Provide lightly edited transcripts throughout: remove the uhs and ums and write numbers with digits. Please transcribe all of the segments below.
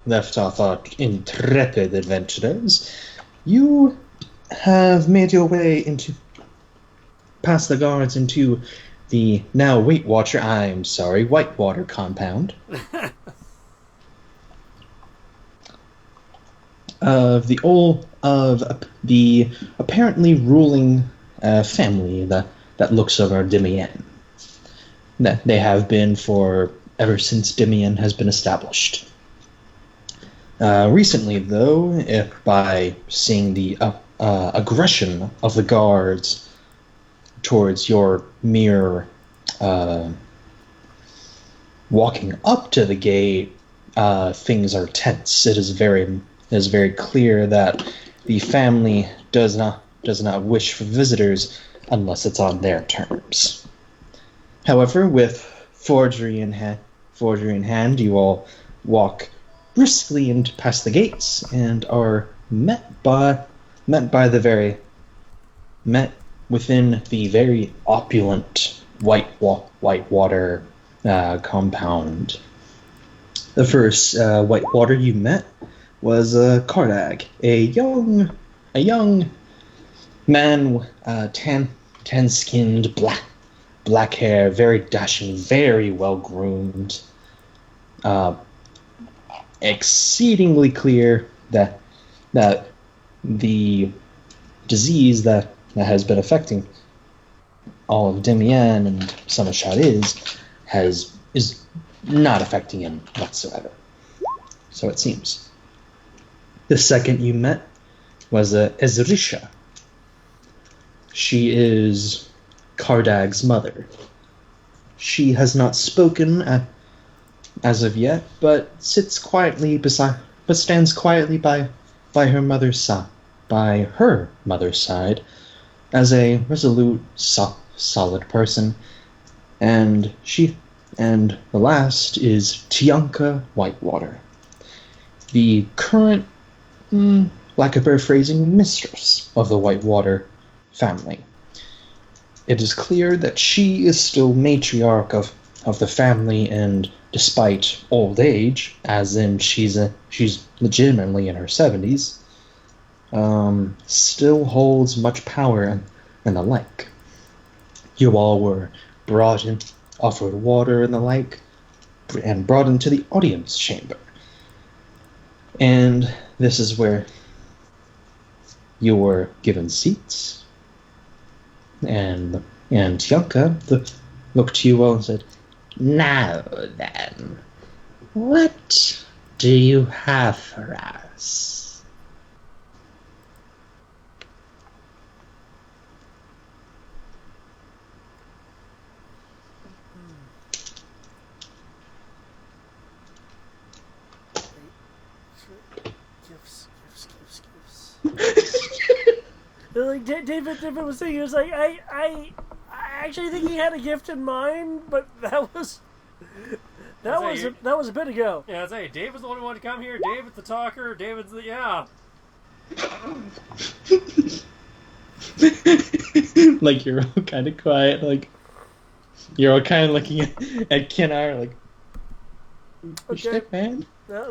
left off our intrepid adventurers, you have made your way past the guards into the now Whitewater compound of the apparently ruling family that looks over Dimian. That they have been for ever since Dimian has been established. Recently, though, by seeing the aggression of the guards towards your mere walking up to the gate, things are tense. It is very clear that the family does not wish for visitors unless it's on their terms. However, with forgery in hand, you all walk briskly past the gates and are met within the very opulent Whitewater compound. The first Whitewater you met was Kardag, a young man, tan-skinned, black hair, very dashing, very well groomed. Exceedingly clear that the disease that has been affecting all of Demian and Samashad is not affecting him whatsoever. So it seems. The second you met was Ezrisha. She is Kardag's mother. She has not spoken as of yet, but stands quietly by her mother's side, as a resolute, solid person. And the last is Tianka Whitewater, the current, lack of better phrasing, mistress of the Whitewater family. It is clear that she is still matriarch of the family, and despite old age, as in she's legitimately in her 70s, still holds much power and the like. You all were offered water and the like, and brought into the audience chamber. And this is where you were given seats. And Tianka looked to you all and said, "Now then, what do you have for us?" Gifts. Like David was saying, he was like, I actually think he had a gift in mind, but that was a bit ago. Yeah, I'd say David's the one who wanted to come here. David's the talker. David's the Like, you're all kind of quiet, like you're all kind of looking at Kinar, like, Okay. man. No,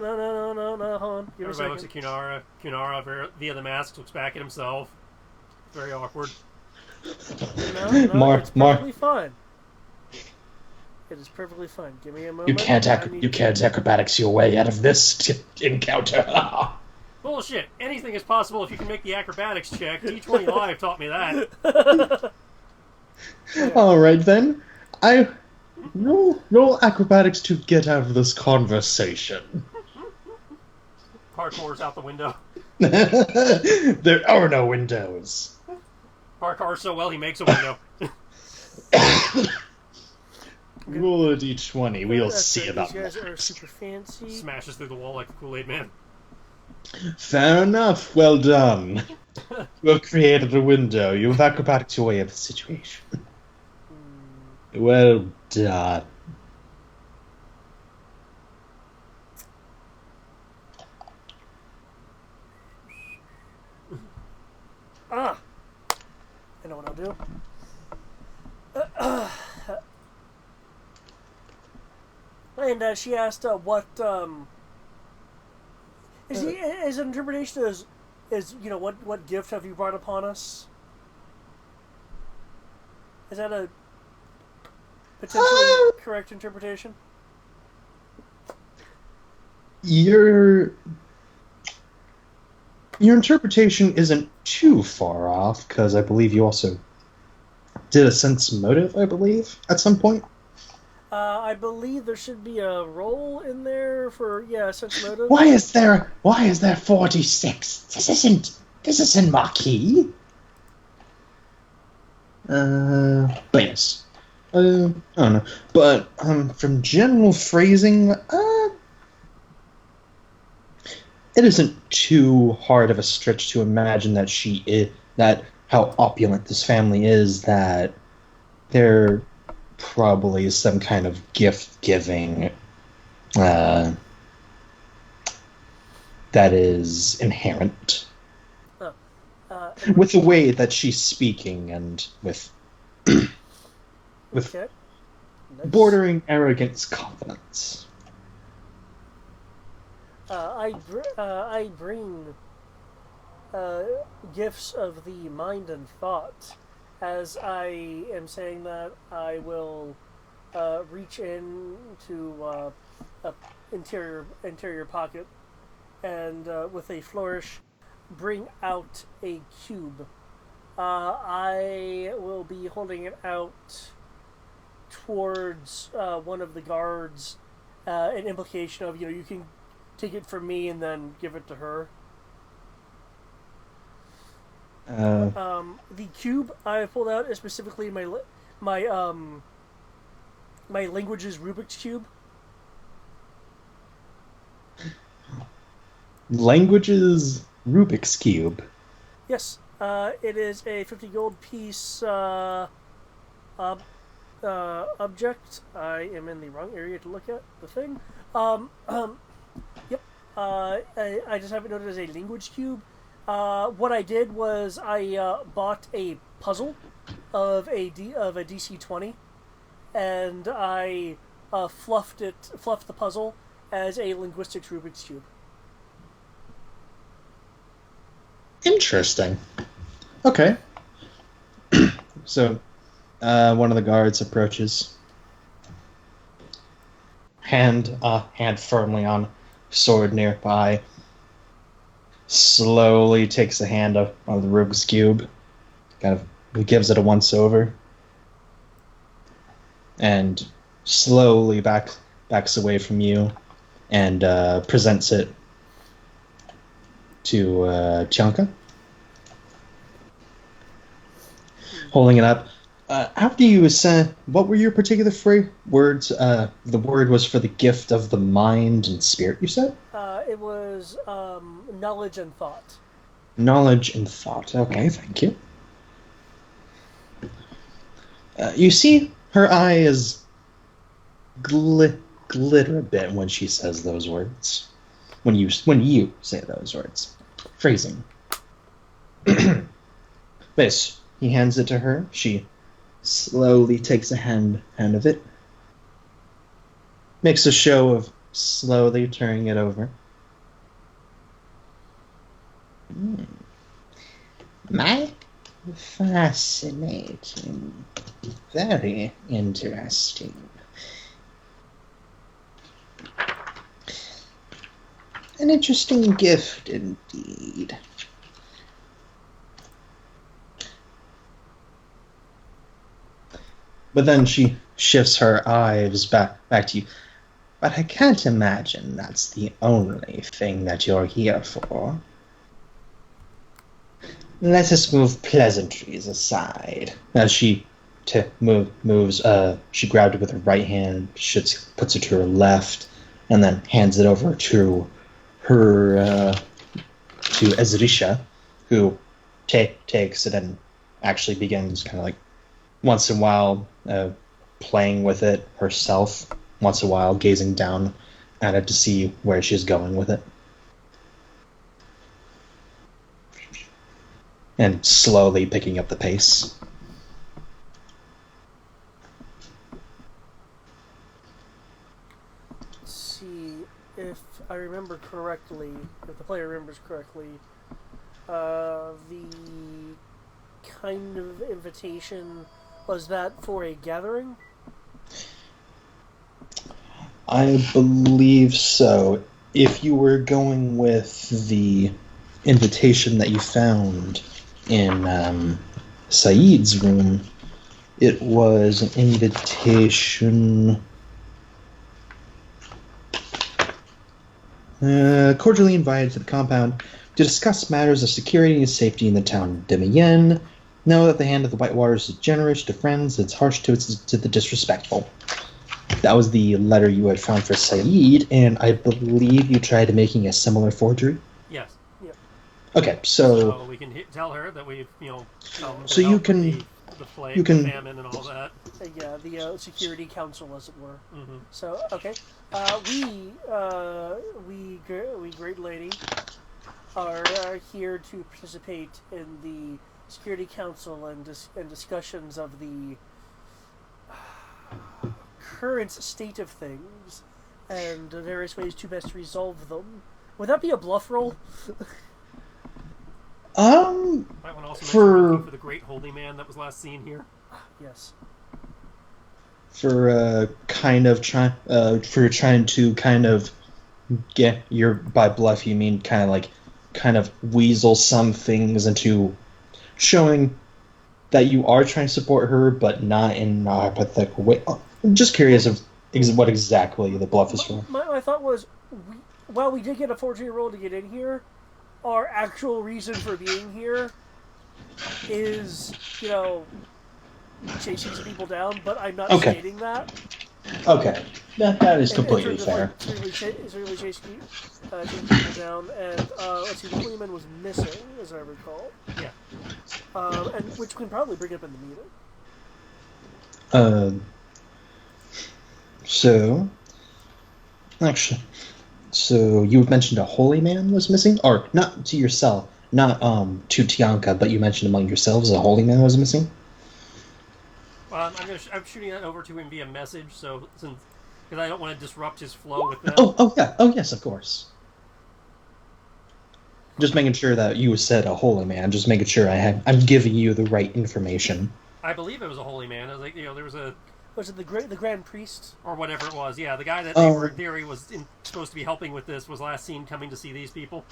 hold on. Give me a Everybody second. looks at Kunara. Kunara, via the mask, looks back at himself. Very awkward. No, it's perfectly fine. It is perfectly fine. Give me a moment. You can't acrobatics your way out of this encounter. Bullshit. Anything is possible if you can make the acrobatics check. D20 Live taught me that. All right then, I roll acrobatics to get out of this conversation. Parkour's out the window. There are no windows. Parkour so well he makes a window. Roll a d20. We'll see These about guys that. are super fancy. Smashes through the wall like the Kool-Aid Man. Fair enough. Well done. You have created a window. You have acrobatics your way out of the situation. Well done. I know what I'll do. And she asked what Is an interpretation is what gift have you brought upon us? Is that a potentially correct interpretation? Your interpretation isn't too far off, because I believe you also did a sense motive, I believe, at some point. I believe there should be a roll in there for sense motive. Why is there 46? This isn't Marquis. But yes. I don't know. But from general phrasing, it isn't too hard of a stretch to imagine that how opulent this family is, that there probably is some kind of gift giving that is inherent with the way that she's speaking and with Okay. Nice. bordering arrogance confidence. I bring gifts of the mind and thought. As I am saying that, I will reach into a interior pocket and with a flourish bring out a cube. I will be holding it out towards one of the guards, an implication of you can take it from me and then give it to her. The cube I pulled out is specifically my language's Rubik's cube. Languages Rubik's Cube. Yes, it is a 50 gold piece object. I am in the wrong area to look at the thing. Yep. I just have it noted as a language cube. What I did was I bought a puzzle of a DC 20, and I fluffed the puzzle as a linguistics Rubik's cube. Interesting. Okay. So, one of the guards approaches, hand firmly on sword nearby, slowly takes a hand of the Rubik's Cube, kind of gives it a once over, and slowly backs away from you, and presents it to Tianka. Holding it up. After you said, what were your particular words? The word was for the gift of the mind and spirit, you said? It was knowledge and thought. Knowledge and thought. Okay, thank you. You see, her eyes glitter a bit when she says those words. When you say those words. Phrasing. This, he hands it to her. She slowly takes a hand of it. Makes a show of slowly turning it over. My fascinating. Very interesting. An interesting gift indeed. But then she shifts her eyes back to you. But I can't imagine that's the only thing that you're here for. Let us move pleasantries aside. As she moves, she grabbed it with her right hand, puts it to her left, and then hands it over to her, to Ezrisha, who takes it and actually begins kind of like once in a while playing with it herself, once in a while gazing down at it to see where she's going with it. And slowly picking up the pace. Let's see if I remember correctly, if the player remembers correctly, the kind of invitation was that for a gathering? I believe so. If you were going with the invitation that you found in Saeed's room, it was an invitation. Cordially invited to the compound to discuss matters of security and safety in the town of Demiyen. Know that the hand of the Whitewaters is generous to friends, it's harsh to the disrespectful. That was the letter you had found for Saeed, and I believe you tried making a similar forgery? Yes. Yep. Okay, so we can tell her that we've, come to So you help can- with the plague, you can- the famine, and all that. Yeah, the security council, as it were. Mm-hmm. So, okay. We great lady, are here to participate in the security council and discussions of the current state of things and the various ways to best resolve them. Would that be a bluff roll? Might want to also mention looking for the great holy man that was last seen here. Yes. for trying to kind of get your, by bluff you mean kind of weasel some things into showing that you are trying to support her, but not in a hypothetical way. I'm just curious of what exactly the bluff is for. My thought was, while we did get a forgery roll to get in here, our actual reason for being here is, chasing some people down, but I'm not stating that. Okay, that is completely fair. It's really chasing people down, and let's see, the Queenman was missing, as I recall. Yeah. And which we can probably bring up in the meeting. So you mentioned a holy man was missing, or not to yourself, not to Tianka, but you mentioned among yourselves a holy man was missing. I'm shooting that over to him via message, because I don't want to disrupt his flow with them. Oh yes, of course. Just making sure that you said a holy man. Just making sure I'm giving you the right information. I believe it was a holy man. I was like, there was a. Was it the Grand Priest? Or whatever it was, yeah. The guy that they were in theory was supposed to be helping with this was last seen coming to see these people.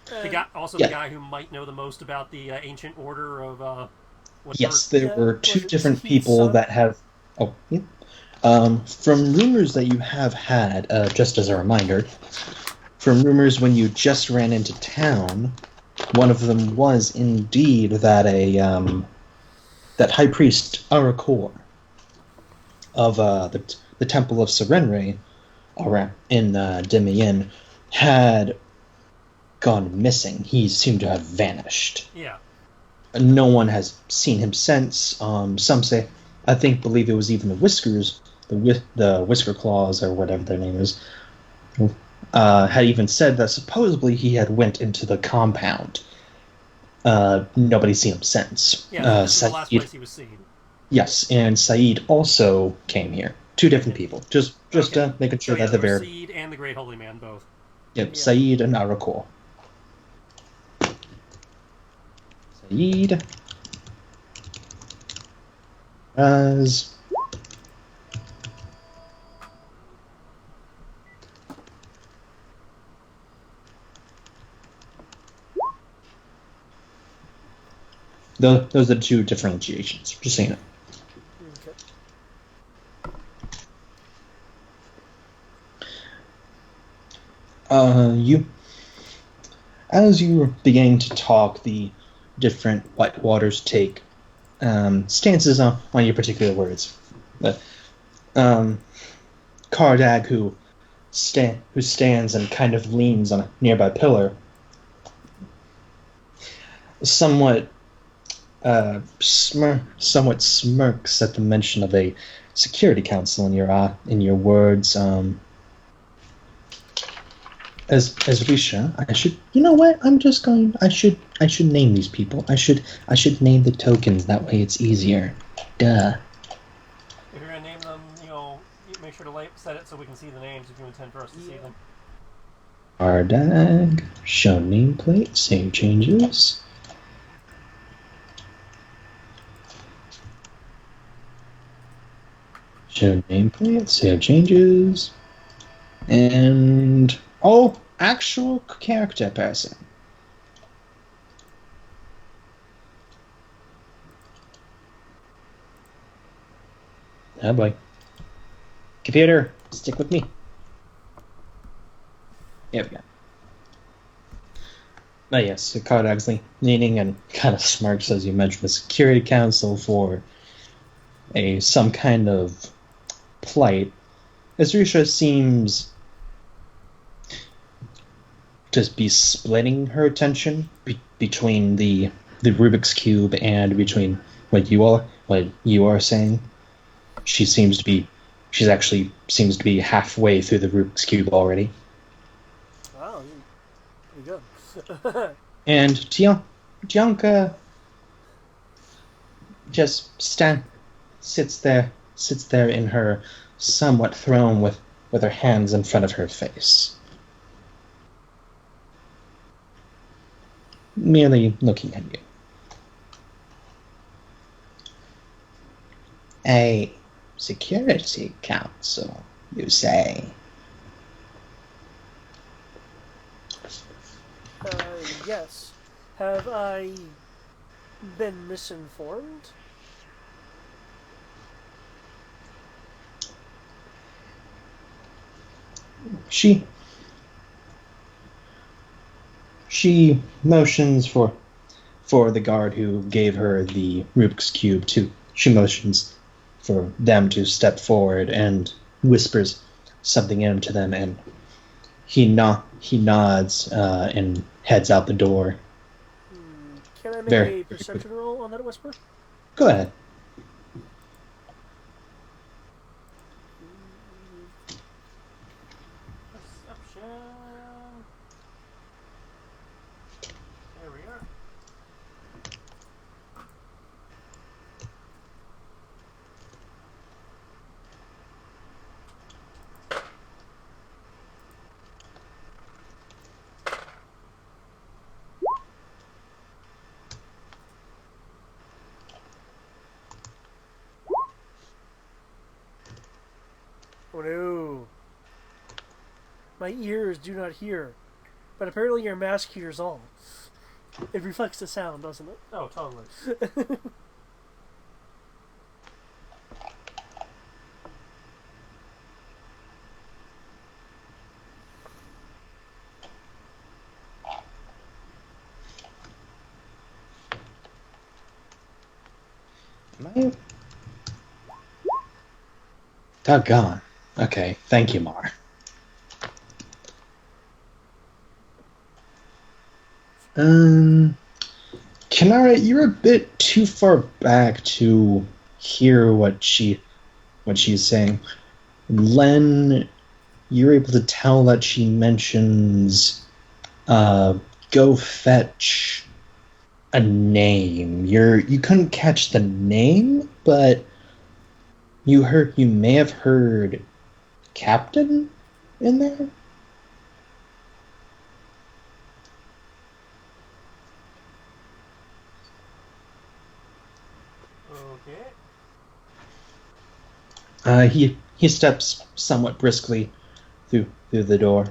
The guy who might know the most about the ancient order of... Yes, there were two different people that have... Oh, yeah. From rumors that you have had, just as a reminder, from rumors when you just ran into town, one of them was indeed that that High Priest Arakor of the Temple of Serenre in Demiyen had gone missing. He seemed to have vanished. Yeah. No one has seen him since. Some say, believe it was even the Whiskers, the Whisker Claws or whatever their name is, had even said that supposedly he had went into the compound. Nobody's seen him since. Yeah, this is the last place he was seen. Yes, and Saeed also came here. Two different people. Just making sure that the Saeed and the Great Holy Man both. Yep, yeah. Saeed and Arakor. Saeed as those are the two differentiations. Just saying it. As you were beginning to talk, the different Whitewaters take stances on your particular words. Kardag, who stands and kind of leans on a nearby pillar, somewhat smirks at the mention of a security council in your words. As Risha, I should. You know what? I should name these people. I should name the tokens. That way, it's easier. Duh. If you're gonna name them, make sure to set it so we can see the names if you intend for us to see them. Ardag. Show nameplate. Save changes. Show nameplate. Save changes. And actual character person. Oh boy. Computer, stick with me. There we go. But yes, Cardag's leaning and kind of smirks as you mention the Security Council for some kind of plight. Azrisha seems to be splitting her attention between the Rubik's Cube and between what you are saying. She's actually seems to be halfway through the Rubik's Cube already. Wow, pretty good. And Tianka just sits there in her somewhat throne with her hands in front of her face, merely looking at you. A security council, you say? Yes. Have I been misinformed? She motions for the guard who gave her the Rubik's Cube she motions for them to step forward and whispers something into them, and he nods and heads out the door. Can I make a perception roll on that whisper? Go ahead. Perception. There we are. Oh no. My ears do not hear, but apparently your mask hears all. It reflects the sound, doesn't it? Oh, totally. Doggone. Okay, thank you, Mar. Kanara, you're a bit too far back to hear what she's saying. Len, you're able to tell that she mentions go fetch a name. You couldn't catch the name, but you may have heard Captain in there? Okay. He steps somewhat briskly through the door.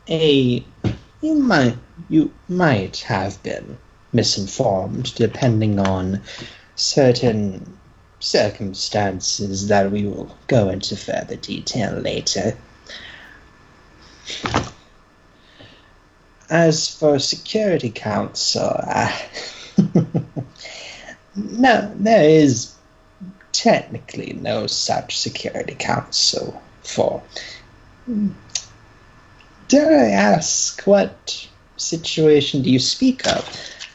You might have been misinformed, depending on certain circumstances that we will go into further detail later. As for Security Council, no, there is technically no such Security Council for... Dare I ask, what situation do you speak of?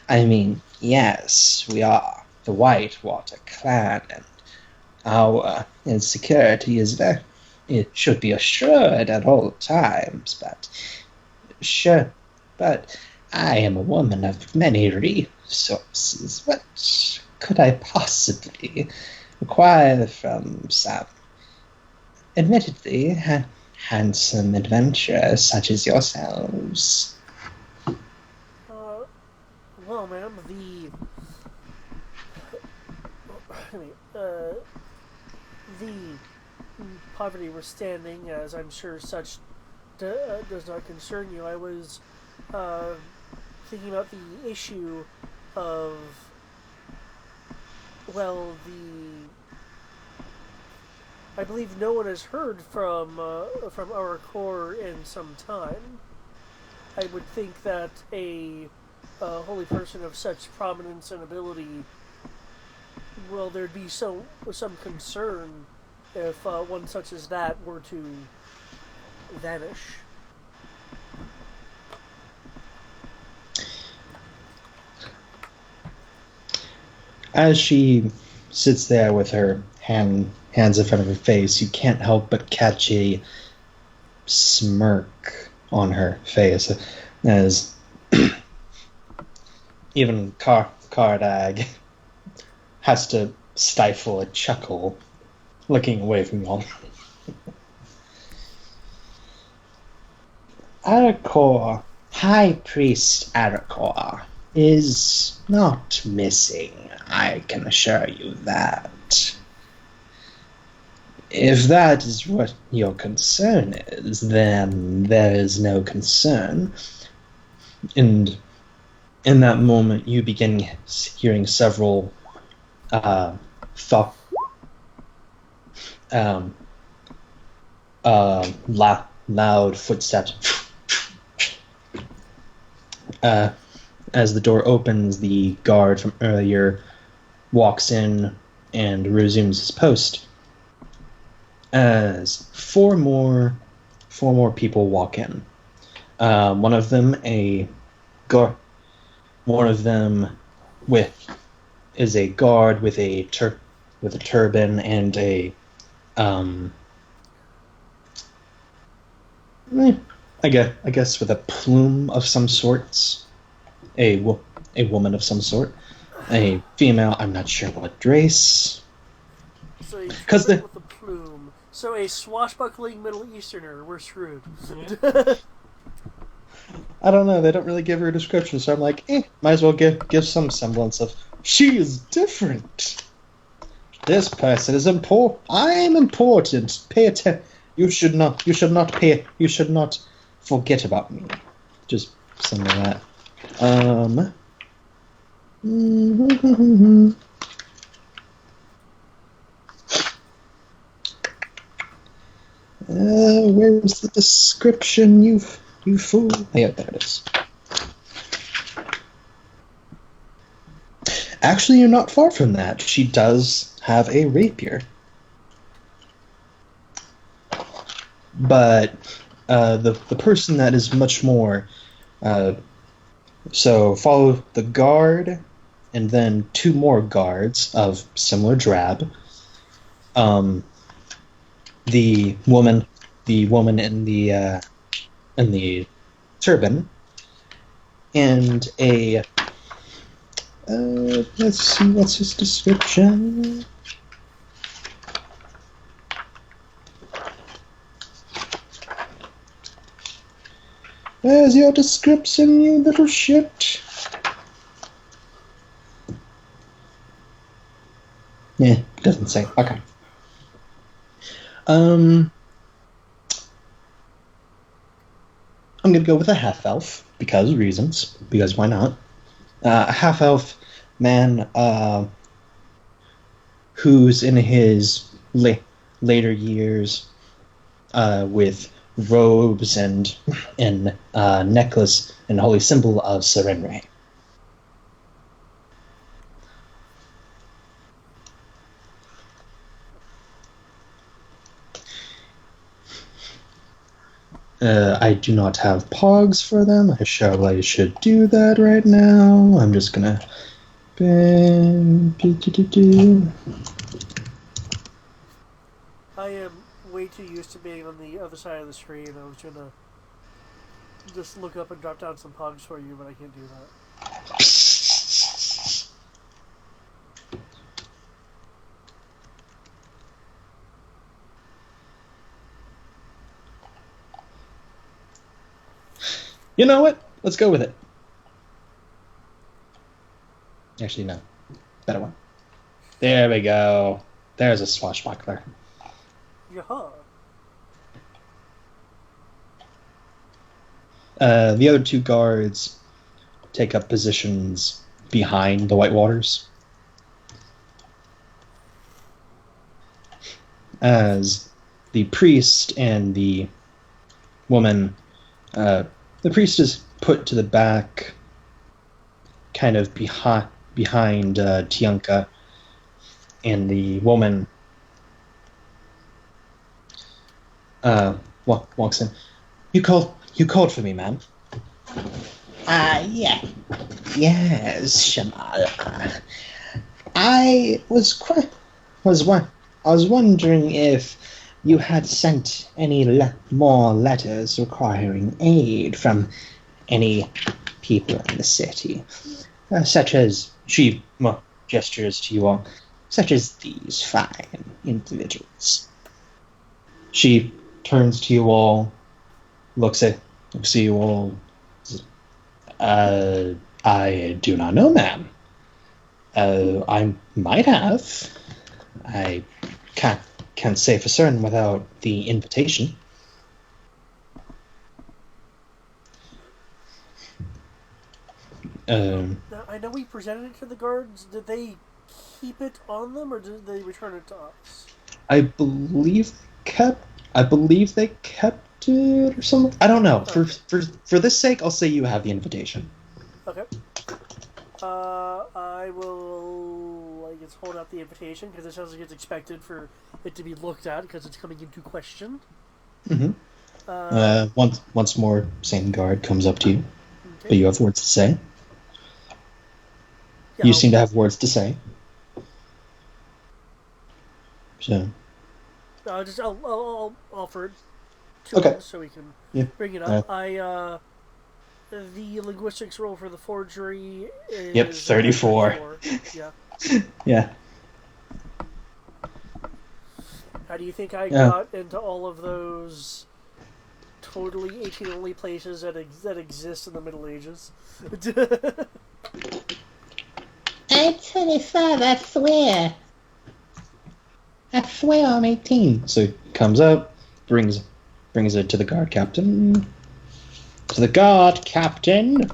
I mean, yes, we are the Whitewater clan, and our insecurity it should be assured at all times, but I am a woman of many resources. What could I possibly acquire from some admittedly handsome adventurers such as yourselves. Well, ma'am, the poverty we're standing, as I'm sure such does not concern you. I was thinking about the issue of, well, I believe no one has heard from our corps in some time. I would think that a holy person of such prominence and ability, well, there'd be some concern if one such as that were to vanish. As she sits there with her hands in front of her face, you can't help but catch a smirk on her face as even Kardag has to stifle a chuckle looking away from y'all. Arakor, High Priest Arakor, is not missing, I can assure you that. If that is what your concern is, then there is no concern. And in that moment, you begin hearing several loud footsteps. As the door opens, the guard from earlier walks in and resumes his post. As four more people walk in. One of them is a guard with a turban and I guess with a plume of some sorts. A woman of some sort. A female, I'm not sure what race. So a turban with a plume. So a swashbuckling Middle Easterner. We're screwed. I don't know. They don't really give her a description, so I'm like, might as well give some semblance of. She is different. This person is important. I am important. Pay attention. You should not forget about me. Just some of that. Where's the description, you fool? Yeah, there it is. Actually, you're not far from that. She does have a rapier. But the person that is much more... so follow the guard and then two more guards of similar drab. The woman in the turban, and a let's see, what's his description? Where's your description, you little shit? Yeah, doesn't say. Okay. I'm gonna go with a half-elf, because reasons. Because why not? A half-elf man who's in his later years with robes and necklace and holy symbol of Serenray. I do not have pogs for them. I should do that right now. I'm just gonna... I am way too used to being on the other side of the screen. I was gonna just look up and drop down some pogs for you, but I can't do that. You know what? Let's go with it. Actually, no. Better one. There we go. There's a swashbuckler. Yaha. The other two guards take up positions behind the Whitewaters. As the priest and the woman, the priest is put to the back, kind of behind Tianka, and the woman walks in. You called for me, ma'am. Yeah. Yes, Shamal. I was wondering if you had sent any more letters requiring aid from any people in the city, such as she gestures to you all, such as these fine individuals. She turns to you all, looks at you all. I do not know, ma'am. I might have. I can't say for certain without the invitation. Now, I know we presented it to the guards. Did they keep it on them, or did they return it to us? I believe they kept it or something. I don't know. Okay. For this sake, I'll say you have the invitation. Okay. I will, I guess, hold out the invitation because it sounds like it's expected for it to be looked at because it's coming into question. Mm-hmm. Once more, same guard comes up to you, Okay. but you have words to say. Yeah, You seem to have words to say. So. I'll offer it to him so we can bring it up. The linguistics roll for the forgery is 34. Yeah. Yeah. How do you think I got into all of those totally 18 only places that exist in the Middle Ages? I'm 25, I swear. I swear I'm 18. So he comes up, brings it to the guard captain. To the guard captain.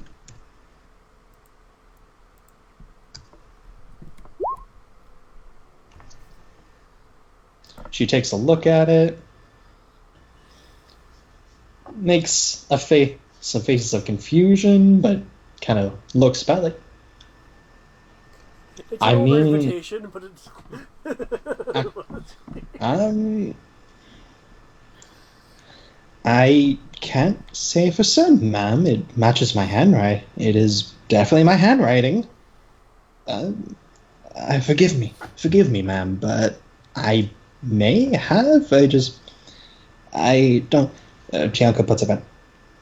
She takes a look at it, makes some faces of confusion, but kind of looks about like. It's an older invitation, but it's. I can't say for certain, ma'am. It matches my handwriting. It is definitely my handwriting. Forgive me, ma'am, but I may have. I don't. Tianka puts up a.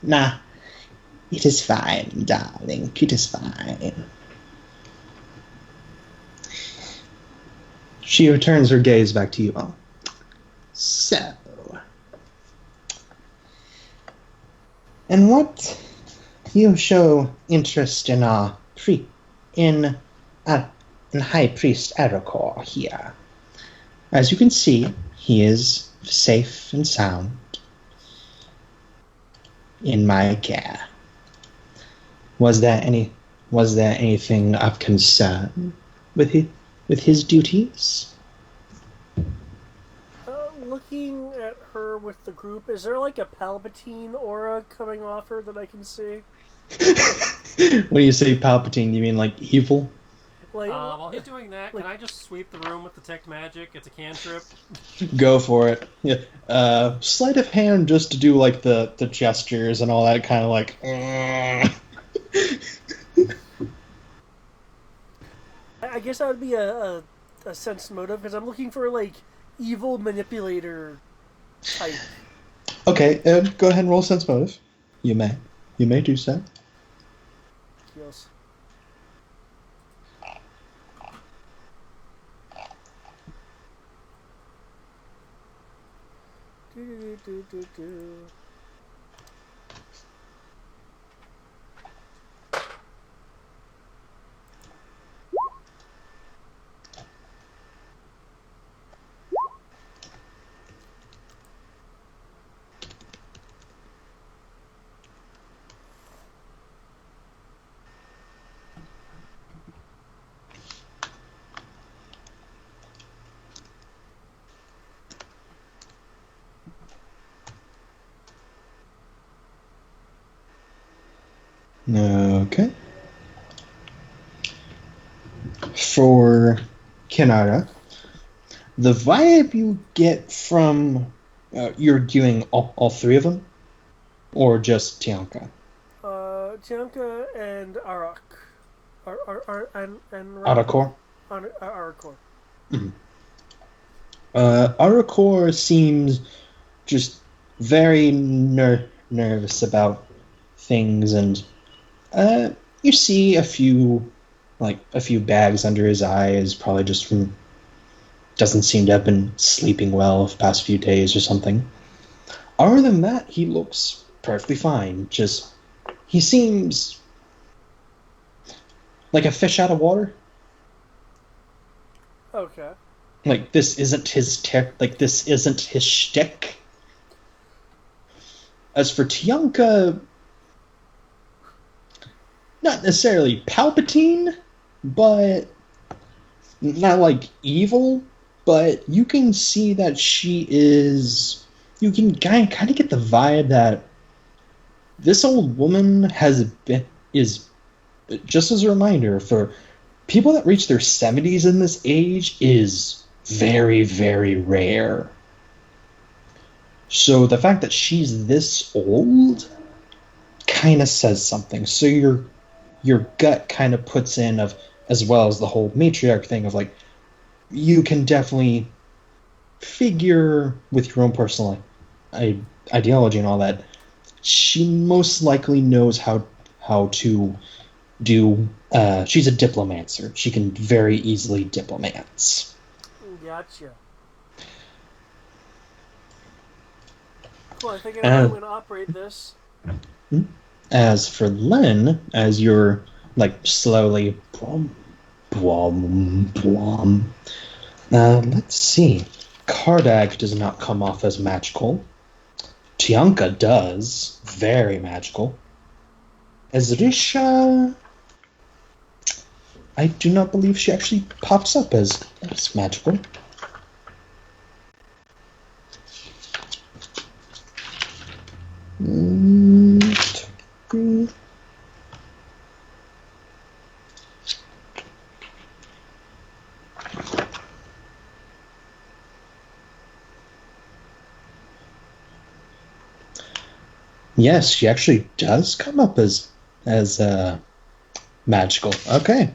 Nah, it is fine, darling. It is fine. She returns her gaze back to you all. So. And what you show interest in in High Priest Ericor here. As you can see, he is safe and sound in my care. Was there anything of concern with his duties? Looking at her with the group, is there like a Palpatine aura coming off her that I can see? When you say Palpatine, you mean like evil? While he's doing that, can I just sweep the room with Detect Magic? It's a cantrip. Go for it. Yeah. Sleight of hand just to do like the gestures and all that kind of like. I guess that would be a sense motive because I'm looking for like evil manipulator type. Okay, go ahead and roll sense motive. You may do so. Yes. Okay. For Kinara, the vibe you get from you're doing all three of them, or just Tianka? Tianka and Arak. And Arakor? Arakor. Mm-hmm. Arakor seems just very nervous about things, and you see a few bags under his eyes, probably just from doesn't seem to have been sleeping well the past few days or something. Other than that, he looks perfectly fine. Just he seems like a fish out of water. Okay. Like this isn't this isn't his shtick. As for Tianka, not necessarily Palpatine, but not like evil. But you can see that she is. You can kind of get the vibe that this old woman is just as a reminder for people that reach their 70s in this age is very, very rare. So the fact that she's this old kind of says something. So your gut kind of puts in of, as well as the whole matriarch thing of like, you can definitely figure with your own personal ideology and all that. She most likely knows how to do. She's a diplomancer. She can very easily diplomats. Gotcha. Cool. I think I'm going to operate this. As for Len, as you're like slowly, let's see. Kardak does not come off as magical. Tianka does, very magical. Ezrisha, I do not believe she actually pops up as magical. Yes, she actually does come up as magical. Okay.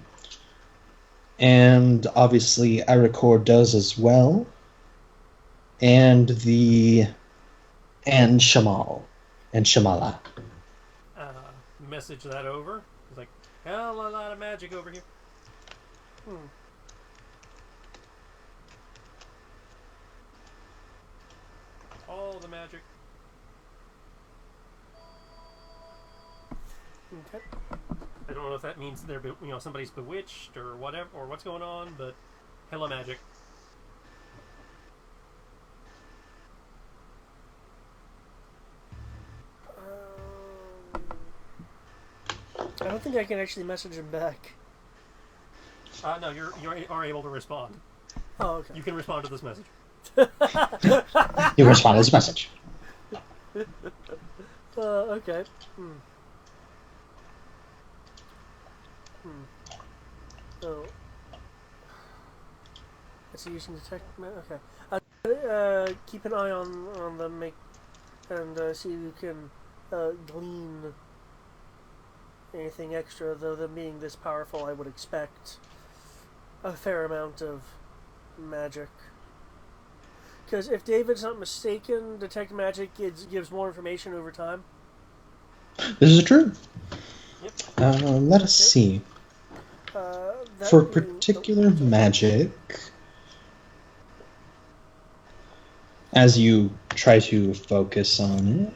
And obviously Arakor does as well. And Shamal. And Shamala. Message that over. It's like, hell a lot of magic over here. All the magic. Okay. I don't know if that means they're, somebody's bewitched or whatever, or what's going on, but hella magic. I don't think I can actually message him back. No, you are able to respond. Oh, okay. You can respond to this message. You respond to this message. Okay. Oh. Is he using detect? Okay. Keep an eye on them, and see if you can glean anything extra. Though them being this powerful, I would expect a fair amount of magic. Because if David's not mistaken, detect magic gives more information over time. This is true. Yep. Let us see. For particular magic, as you try to focus on it,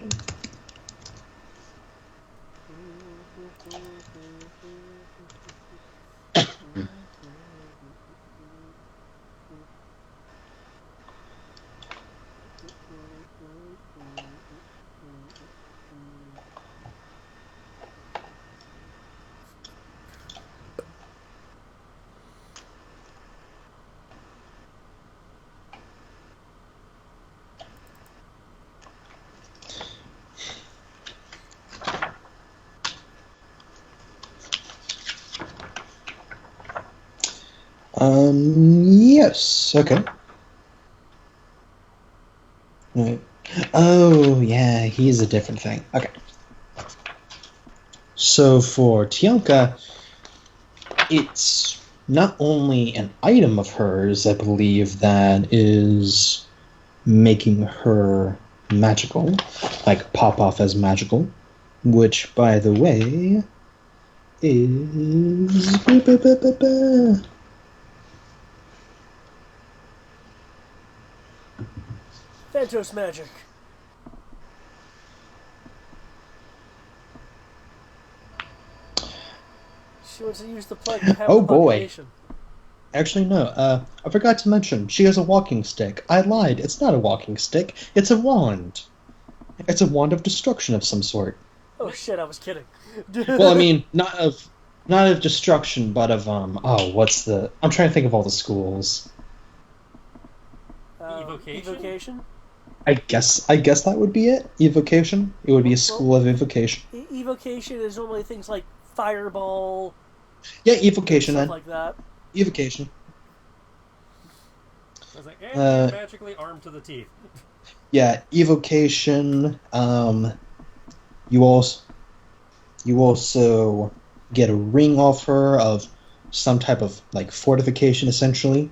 Yes. Okay. Right. Oh, yeah, he's a different thing. Okay. So for Tianka, it's not only an item of hers, I believe, that is making her magical, like pop off as magical, which, by the way, is Phantos magic. She wants to use the plague to have oh the boy. population. Actually, no. I forgot to mention she has a walking stick. I lied. It's not a walking stick. It's a wand. It's a wand of destruction of some sort. Oh shit! I was kidding. Well, I mean, not of destruction, but of what's the? I'm trying to think of all the schools. Evocation. I guess that would be it. Evocation. It would be a school of evocation. Evocation is normally things like fireball. Yeah, evocation. Stuff like that. Evocation. I was like, and magically armed to the teeth. Yeah, evocation. You also get a ring off her of some type of like fortification, essentially.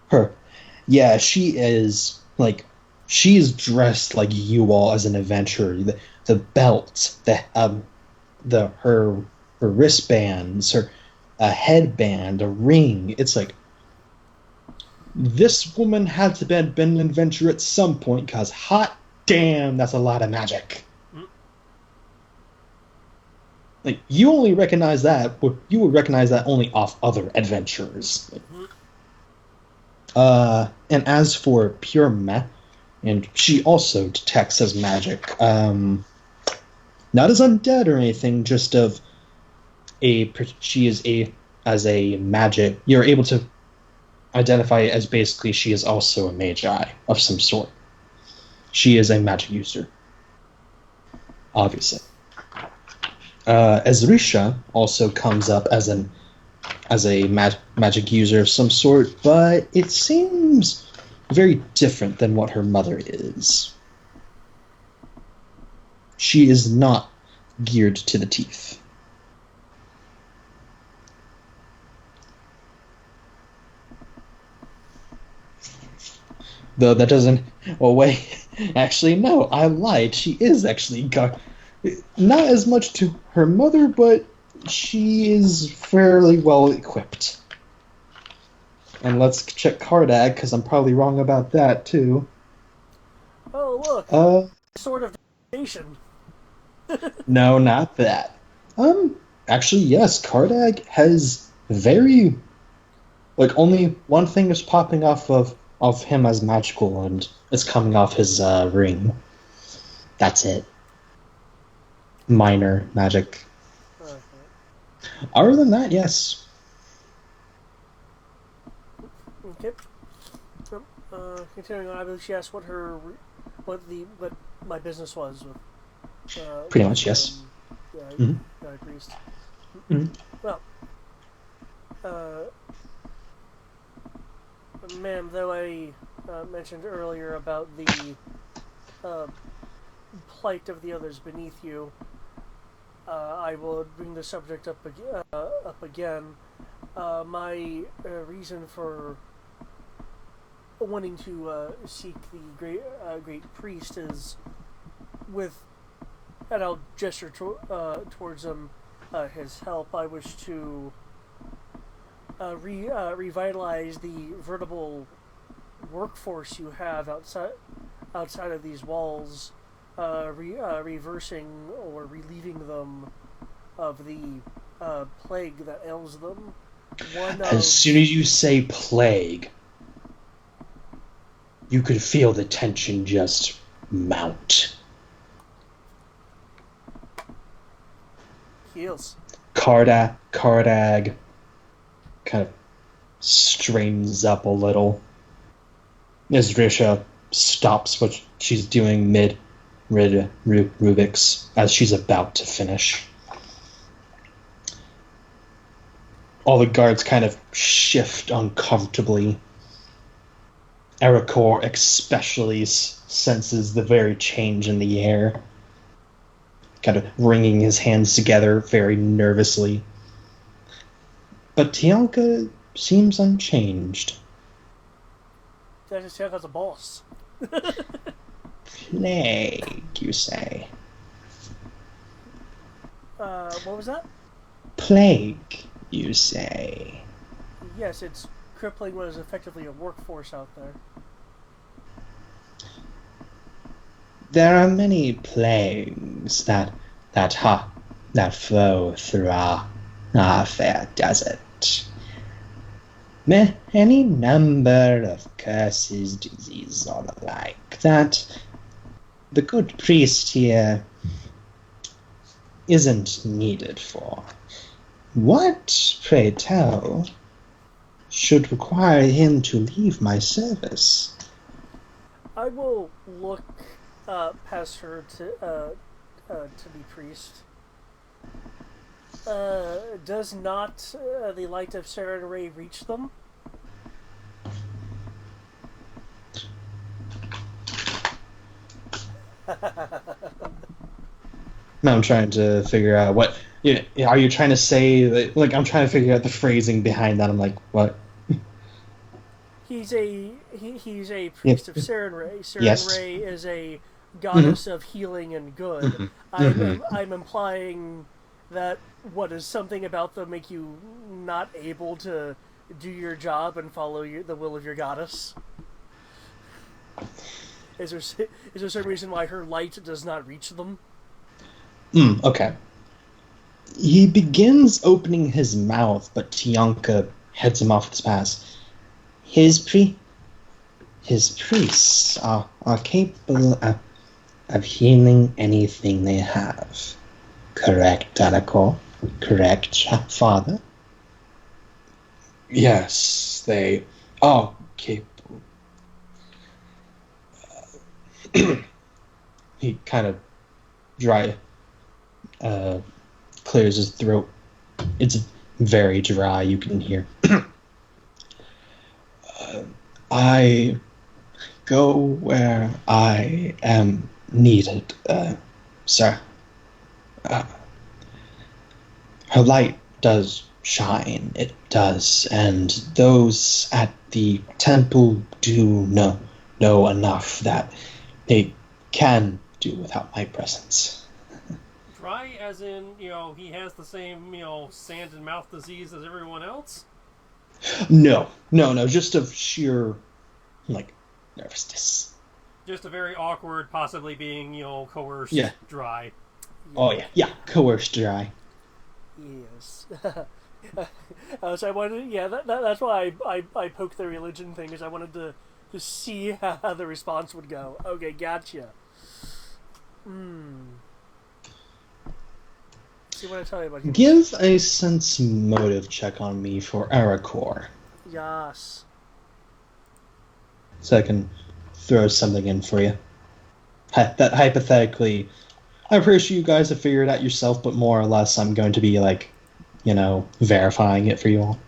Her. Yeah, she's dressed like you all as an adventurer. The belt, her wristbands, her a headband, a ring. It's like this woman had to been an adventurer at some point, because hot damn, that's a lot of magic. Like, you only recognize that, you would recognize that only off other adventurers. And as for pure magic, and she also detects as magic, not as undead or anything, just of she is as a magic, you're able to identify it as basically she is also a magi of some sort. She is a magic user, obviously. Ezrisha also comes up as a magic user of some sort, but it seems very different than what her mother is. She is not geared to the teeth. Though that doesn't... Well, wait. Actually, no, I lied. She is actually... Not as much to her mother, but she is fairly well equipped. And let's check Kardag, because I'm probably wrong about that, too. Oh, look. Sort of station. No, not that. Actually, yes, Kardag has very... Like, only one thing is popping off of him as magical, and it's coming off his ring. That's it. Minor magic. Okay. Other than that, yes. Okay. Continuing on, I believe she asked what my business was with. Pretty much, yes. Priest. Mm-hmm. Well, ma'am, though I mentioned earlier about the plight of the others beneath you, I will bring the subject up again. My reason for wanting to seek the great priest is and I'll gesture towards him, his help. I wish to revitalize the veritable workforce you have outside of these walls, reversing or relieving them of the plague that ails them. As soon as you say plague, you could feel the tension just mount. Heals. Kardag kind of straightens up a little. Ezrisha stops what she's doing mid. red Rubik's as she's about to finish. All the guards kind of shift uncomfortably. Ericor especially senses the very change in the air, kind of wringing his hands together very nervously. But Tianka seems unchanged. That just Tianka's a boss. Plague, you say? What was that? Plague, you say? Yes, it's crippling what is effectively a workforce out there. There are many plagues that flow through our fair desert. Any number of curses, diseases, or the like, that the good priest here isn't needed for. What, pray tell, should require him to leave my service? I will look past her to the priest. Does not the light of Saren Ray reach them? I'm trying to figure out what. Yeah, are you trying to say that? Like, I'm trying to figure out the phrasing behind that. I'm like, what? He's a priest of Saren Ray. Saren Ray is a goddess of healing and good. I'm implying that what is something about them make you not able to do your job and follow the will of your goddess? Is there some reason why her light does not reach them? Okay. He begins opening his mouth, but Tianka heads him off with his pass. His priests are capable of healing anything they have. Correct, Alakor? Correct, Father? Yes, they are capable. He kind of clears his throat. It's very dry, you can hear. I go where I am needed, sir. Her light does shine, it does, and those at the temple do know enough that they can do without my presence. Dry as in, he has the same, sand and mouth disease as everyone else? No, just of sheer, nervousness. Just a very awkward, possibly being, coerced dry. Oh, yeah, coerced dry. Yes. So I wanted, that's why I poked the religion thing, because I wanted to see how the response would go. Okay, gotcha. See what I tell you about him. Give a sense motive check on me for Ericor. Yes. So I can throw something in for you. That hypothetically, I'm pretty sure you guys have figured it out yourself, but more or less I'm going to be verifying it for you all.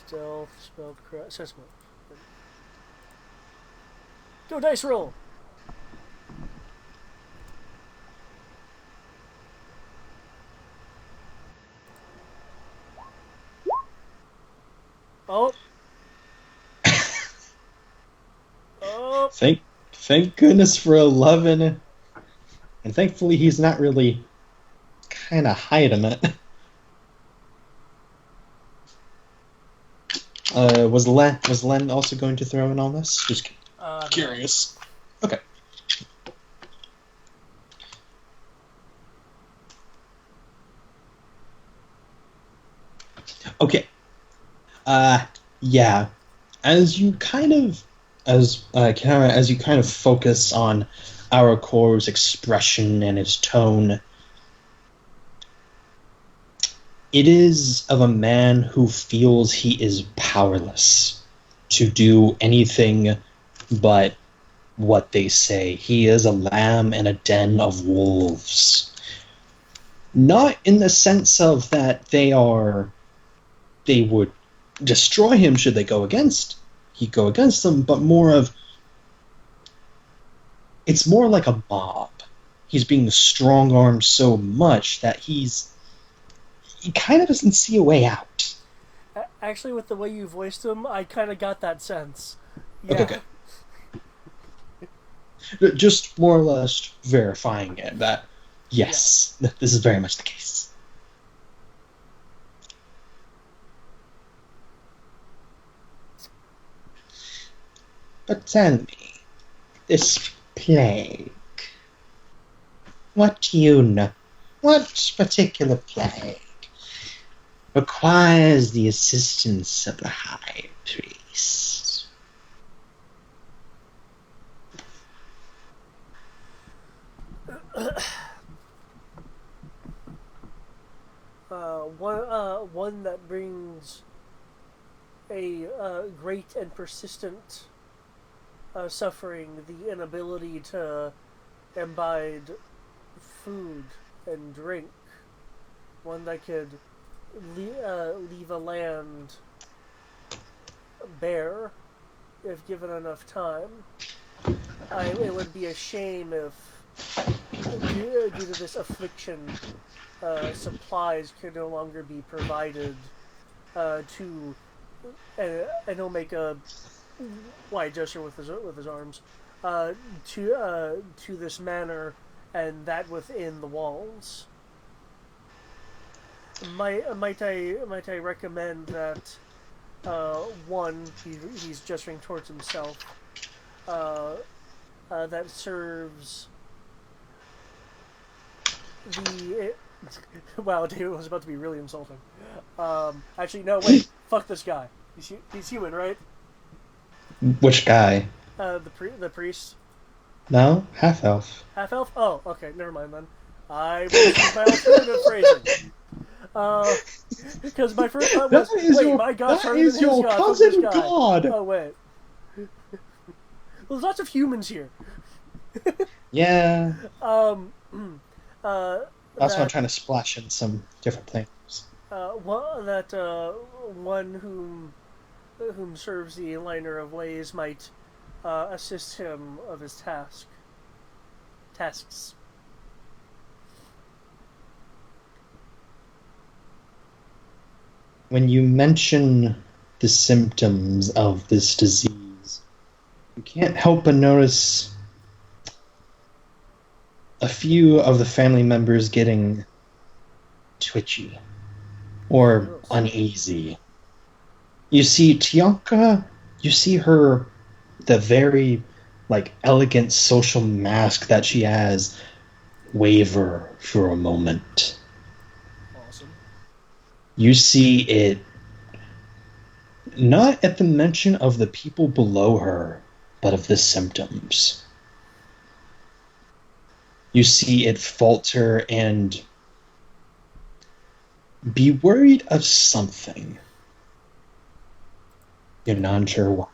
Stealth, spelled correct. Assessment. Go dice roll. Oh. Oh. Thank goodness for 11. And thankfully he's not really kind of hiding it. Was Len also going to throw in on this? Just curious. No. Okay. Okay. Yeah. As you kind of focus on Arakor's expression and his tone, it is of a man who feels he is powerless to do anything but what they say. He is a lamb in a den of wolves. Not in the sense of that they would destroy him should they go against them, but more of, it's more like a mob. He's being strong-armed so much that he kind of doesn't see a way out. Actually, with the way you voiced him, I kind of got that sense. Yeah. Okay, good. Just more or less verifying it, that, yes, this is very much the case. But tell me, this plague, what do you know? What particular plague requires the assistance of the High Priest? One that brings a great and persistent suffering, the inability to imbibe food and drink. One that could leave a land bare if given enough time. It would be a shame if, due to this affliction, supplies could no longer be provided to, and he'll make a wide gesture with his arms, to this manor, and that within the walls. Might I recommend that one, he's gesturing towards himself, that serves the. Wow, David was about to be really insulting. Actually, no, wait. Fuck this guy. He's human, right? Which guy? The priest. No, half elf. Half elf? Oh, okay. Never mind then. I will use my alternative phrasing. Because my first thought was, my God's harder than his God. Cousin God. Oh wait. Well, there's lots of humans here. Yeah. That's why I'm trying to splash in some different things. One whom serves the liner of ways might assist him of his tasks. When you mention the symptoms of this disease, you can't help but notice a few of the family members getting twitchy or uneasy. You see Tianka, you see her, the very elegant social mask that she has, waver for a moment. Awesome. You see it not at the mention of the people below her, but of the symptoms. You see it falter and be worried of something. You're not sure why.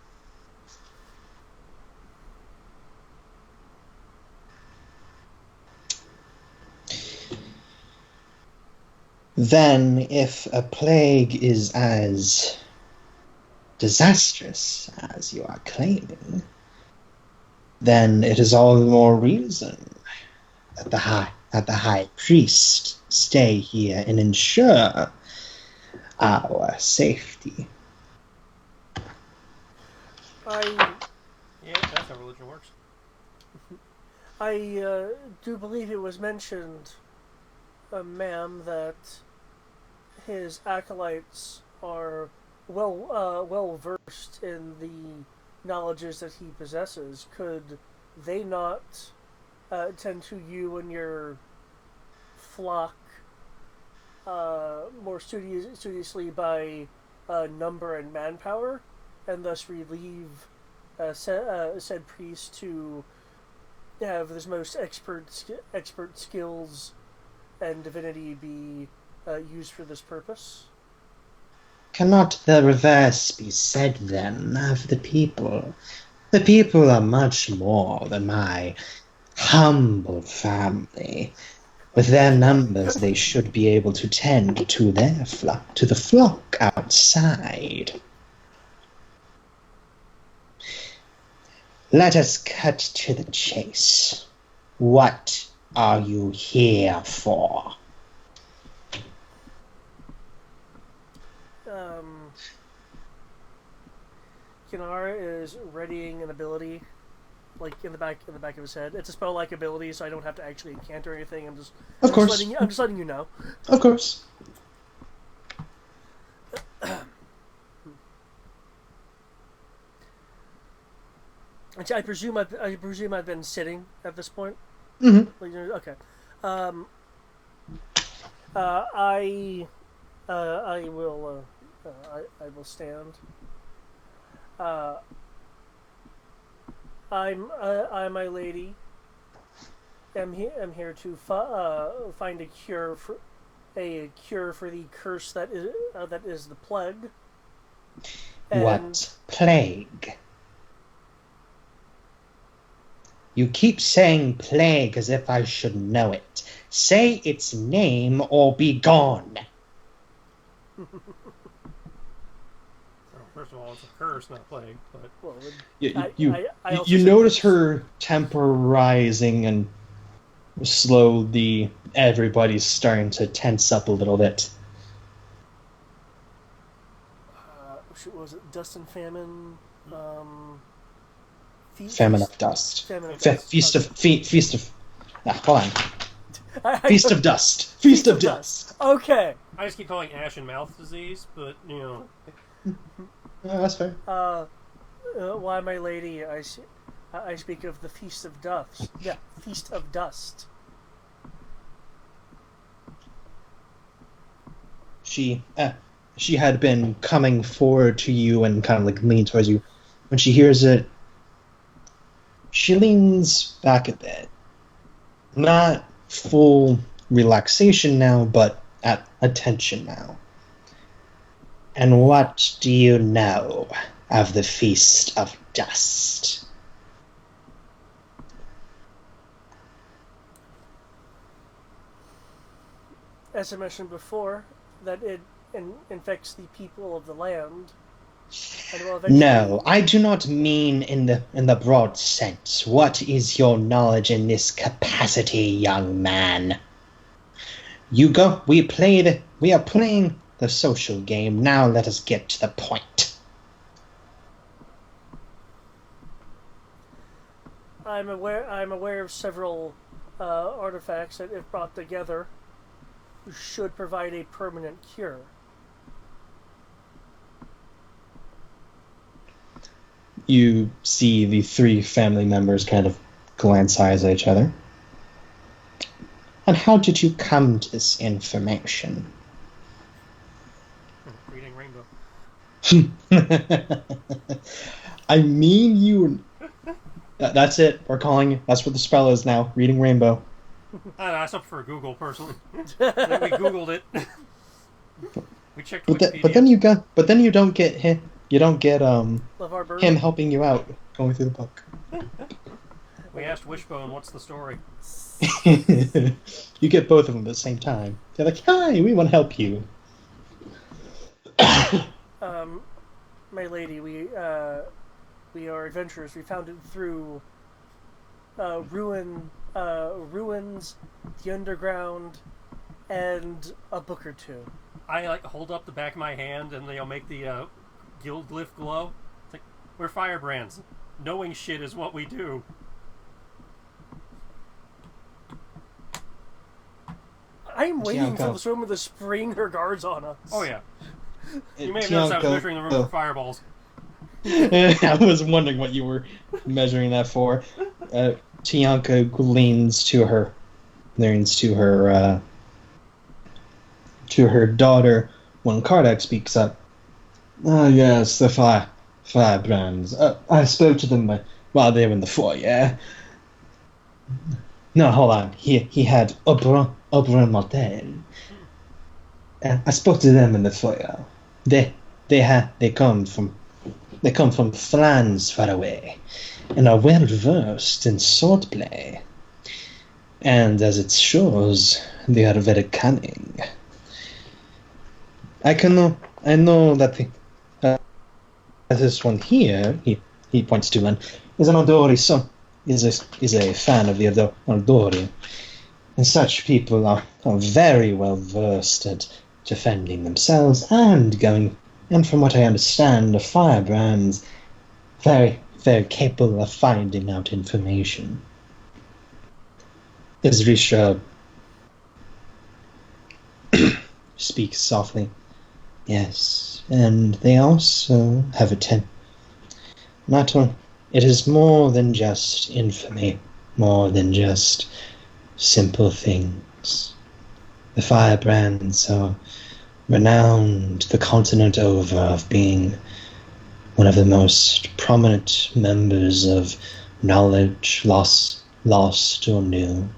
Then, if a plague is as disastrous as you are claiming, then it is all the more reason that the High Priest stay here and ensure our safety. Yeah, that's how religion works. I do believe it was mentioned, ma'am, that his acolytes are well versed in the knowledges that he possesses. Could they not tend to you and your flock more studiously by number and manpower, and thus relieve said priest to have his most expert skills and divinity be used for this purpose? Cannot the reverse be said, then, of the people? The people are much more than my humble family. With their numbers, they should be able to tend to the flock outside. Let us cut to the chase. What are you here for? Kinar is readying an ability, like in the back of his head. It's a spell-like ability, so I don't have to actually encounter anything. I'm just letting you know. Of course. I presume I've been sitting at this point. Mm-hmm. Okay. I will stand. I, my lady, am here to find a cure for the curse that is the plague. And what plague? You keep saying plague as if I should know it. Say its name or be gone. First of all, it's a curse, not a plague. But well, you notice her temper rising, and slowly everybody's starting to tense up a little bit. What was it? Dust and famine. Famine of dust. Feast of. Hold on. Feast of dust. Feast of dust. Okay. I just keep calling ash and mouth disease, but That's fair. Why, my lady, I speak of the Feast of Dust. Yeah, Feast of Dust. She had been coming forward to you and kind of like leaning towards you. When she hears it, she leans back a bit. Not full relaxation now, but at attention now. And what do you know of the Feast of Dust? As I mentioned before, that it infects the people of the land. No, I do not mean in the broad sense. What is your knowledge in this capacity, young man? We are playing the social game. Now let us get to the point. I'm aware of several artifacts that, if brought together, should provide a permanent cure. You see the three family members kind of glance eyes at each other. And how did you come to this information? Reading Rainbow. I mean, you... That's it. We're calling it. That's what the spell is now. Reading Rainbow. That's up for Google, personally. We Googled it. We checked Wikipedia. But then you don't get him. You don't get him helping you out going through the book. We asked Wishbone, what's the story? You get both of them at the same time. They're like, "Hi, we want to help you." My lady, we are adventurers. We found it through ruins, the underground, and a book or two. I hold up the back of my hand and they'll make the guild glyph glow. It's like, we're firebrands. Knowing shit is what we do. I'm waiting for this woman to spring her guards on us. Oh yeah. You may have noticed I was measuring the room for fireballs. I was wondering what you were measuring that for. Tianka leans to her daughter when Kardak speaks up. Ah, yes, the Firebrands. I spoke to them while they were in the foyer. No, hold on. He had Oberon Martel. I spoke to them in the foyer. They come from They come from lands far away, and are well versed in swordplay. And as it shows, they are very cunning. I know that this one here, he points to, and is an Odori, so is a fan of the Odori. And such people are very well versed at defending themselves and from what I understand, the Firebrands very, very capable of finding out information. Izrisha speaks softly. Yes, and they also have it is more than just infamy, more than just simple things. The Firebrands are renowned the continent over of being one of the most prominent members of knowledge lost or new,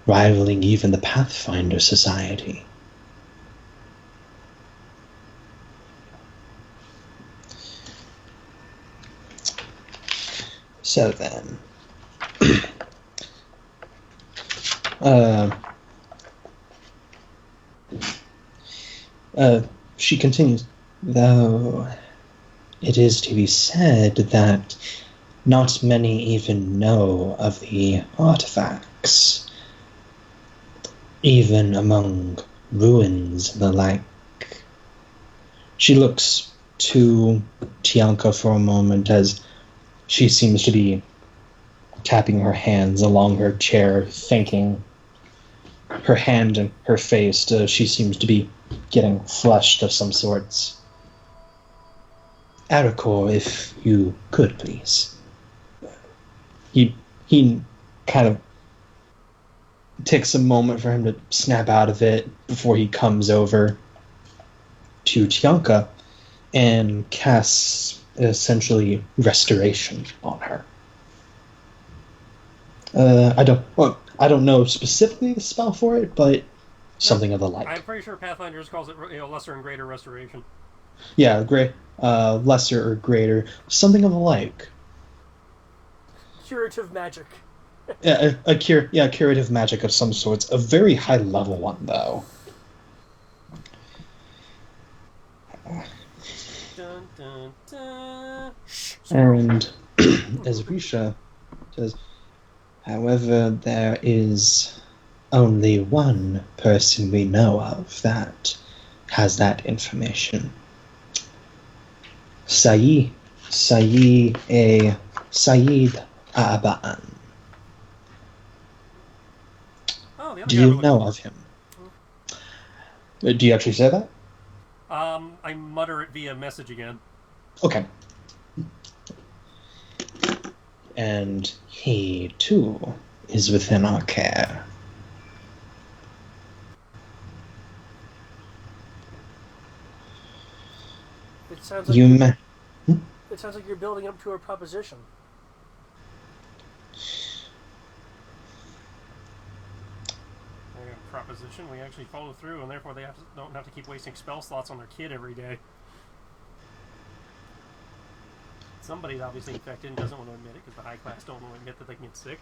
rivaling even the Pathfinder Society. So then, she continues, though it is to be said that not many even know of the artifacts, even among ruins and the like. She looks to Tianka for a moment as she seems to be tapping her hands along her chair, thinking. Her hand and her face, she seems to be getting flushed of some sorts. Arikor, if you could, please. He kind of takes a moment for him to snap out of it before he comes over to Tianka and casts essentially restoration on her. I don't know specifically the spell for it, but something of the like. I'm pretty sure Pathfinder calls it lesser and greater restoration. Yeah, lesser or greater, something of the like. Curative magic. Yeah, curative magic of some sorts. A very high level one, though. Dun, dun, dun. And as Risha says, however, there is only one person we know of that has that information. Saeed Aban. Oh, the other Do guy you looks know cool. of him? Do you actually say that? I mutter it via message again. Okay. And he, too, is within our care. It sounds like it sounds like you're building up to a proposition. Proposition, we actually follow through, and therefore they don't have to keep wasting spell slots on their kid every day. Somebody's obviously infected and doesn't want to admit it because the high class don't want to admit that they can get sick.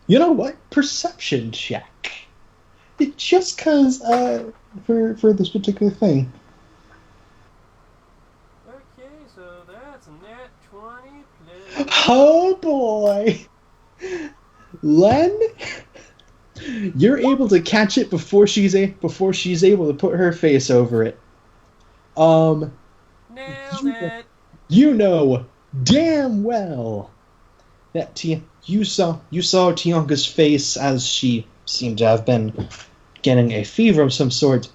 You know what? Perception check. Just because, for this particular thing. Okay, so that's a nat 20 plus... Oh boy! Len, you're able to catch it before she's able to put her face over it. Nailed it! You know damn well that you saw Tianka's face as she seemed to have been getting a fever of some sort.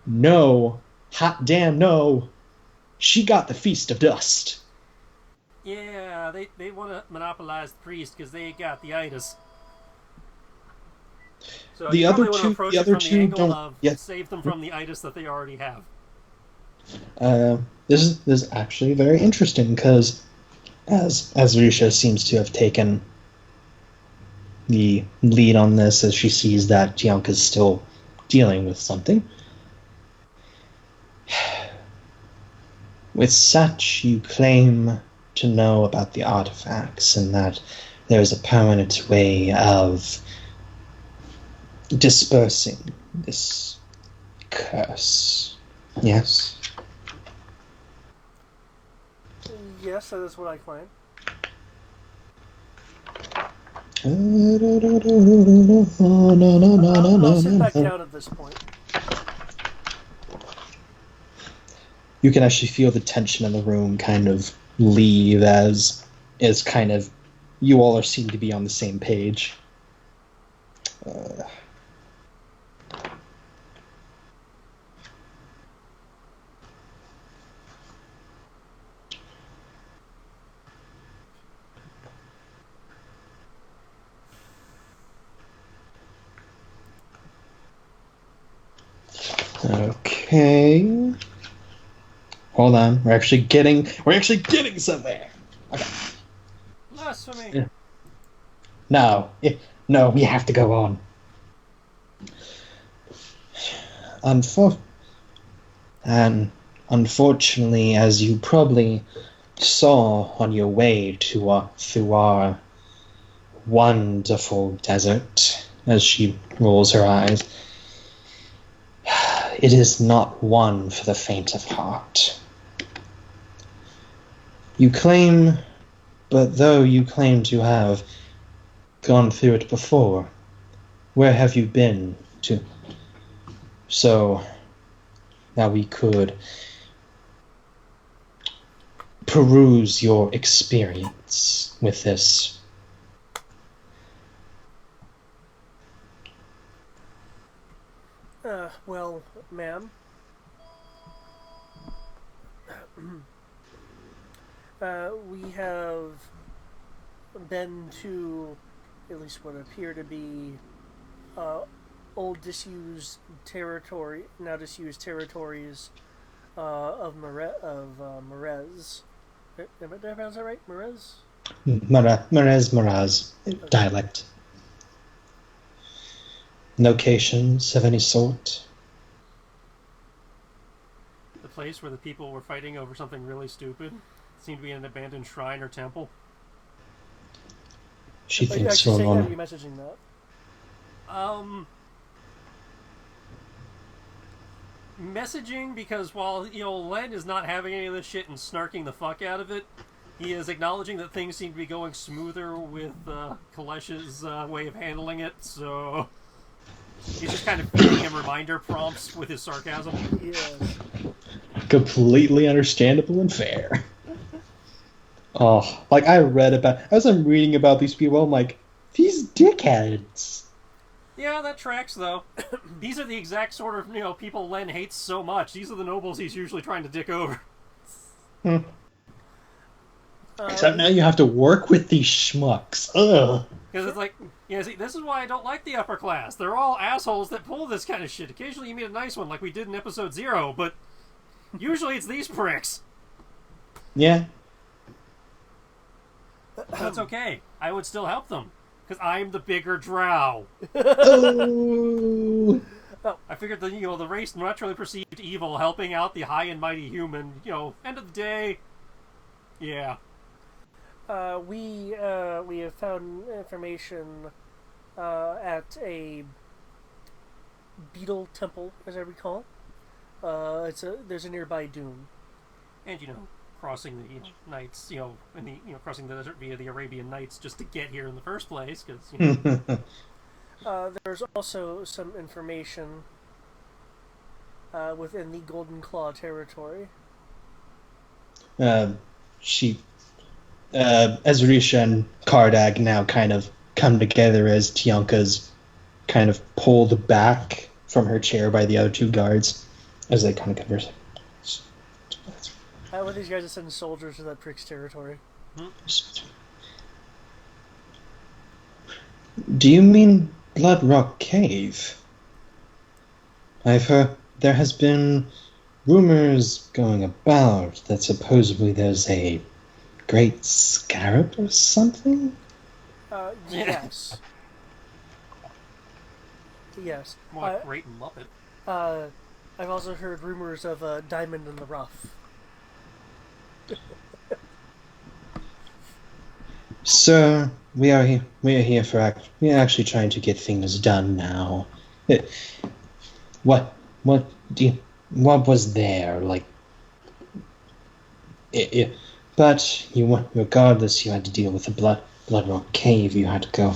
No, hot damn no, she got the Feast of Dust. Yeah, they want to monopolize the priest because they got the itis. So The other two don't. Yeah. Save them from the itis that they already have. This is actually very interesting because, as Risha seems to have taken the lead on this, as she sees that Tianka's still dealing with something, With such, you claim to know about the artifacts and that there is a permanent way of dispersing this curse. Yes? Yes, that is what I claim. I'll sit back down at this point. You can actually feel the tension in the room kind of leave as kind of you all seem to be on the same page. Okay. Hold on. We're actually getting somewhere. Okay. Blasphemy. Yeah. No, we have to go on. Unfortunately, as you probably saw on your way through our wonderful desert, as she rolls her eyes, it is not one for the faint of heart. But though you claim to have gone through it before, where have you been to? So that we could peruse your experience with this. Well, ma'am. We have been to at least what appear to be old disused territories of Merez. Did I pronounce that right? Merez? Meraz dialect. Locations of any sort? The place where the people were fighting over something really stupid. Seemed to be an abandoned shrine or temple. She Are you thinks actually saying for a that, or are you moment. messaging that? Messaging, because while, Len is not having any of this shit and snarking the fuck out of it, he is acknowledging that things seem to be going smoother with Kalesh's way of handling it, so he's just kind of feeding him reminder prompts with his sarcasm. Yes. Completely understandable and fair. Oh, like as I'm reading about these people, I'm like, these dickheads. Yeah, that tracks, though. These are the exact sort of, people Len hates so much. These are the nobles he's usually trying to dick over. Except now you have to work with these schmucks. Ugh. Because it's like, see, this is why I don't like the upper class. They're all assholes that pull this kind of shit. Occasionally you meet a nice one, like we did in episode 0, but usually it's these pricks. Yeah. That's okay. I would still help them. Because I'm the bigger drow. Oh. I figured the race naturally perceived evil helping out the high and mighty human. End of the day, yeah. We have found information at a beetle temple, as I recall. There's a nearby dune. And crossing the nights, crossing the desert via the Arabian Nights just to get here in the first place, because there's also some information within the Golden Claw territory. Ezrisha and Kardag now kind of come together as Tianka's kind of pulled back from her chair by the other two guards as they kind of converse. How are these guys to send soldiers to that prick's territory? Do you mean Blood Rock Cave? I've heard there has been rumors going about that supposedly there's a great scarab or something? Yes. Yes. More like Great Muppet. I've also heard rumors of a diamond in the rough. Sir, we are here. We are here for. We are actually trying to get things done now. Eh, What? What do you? What was there like? But regardless, you had to deal with the blood rock cave. You had to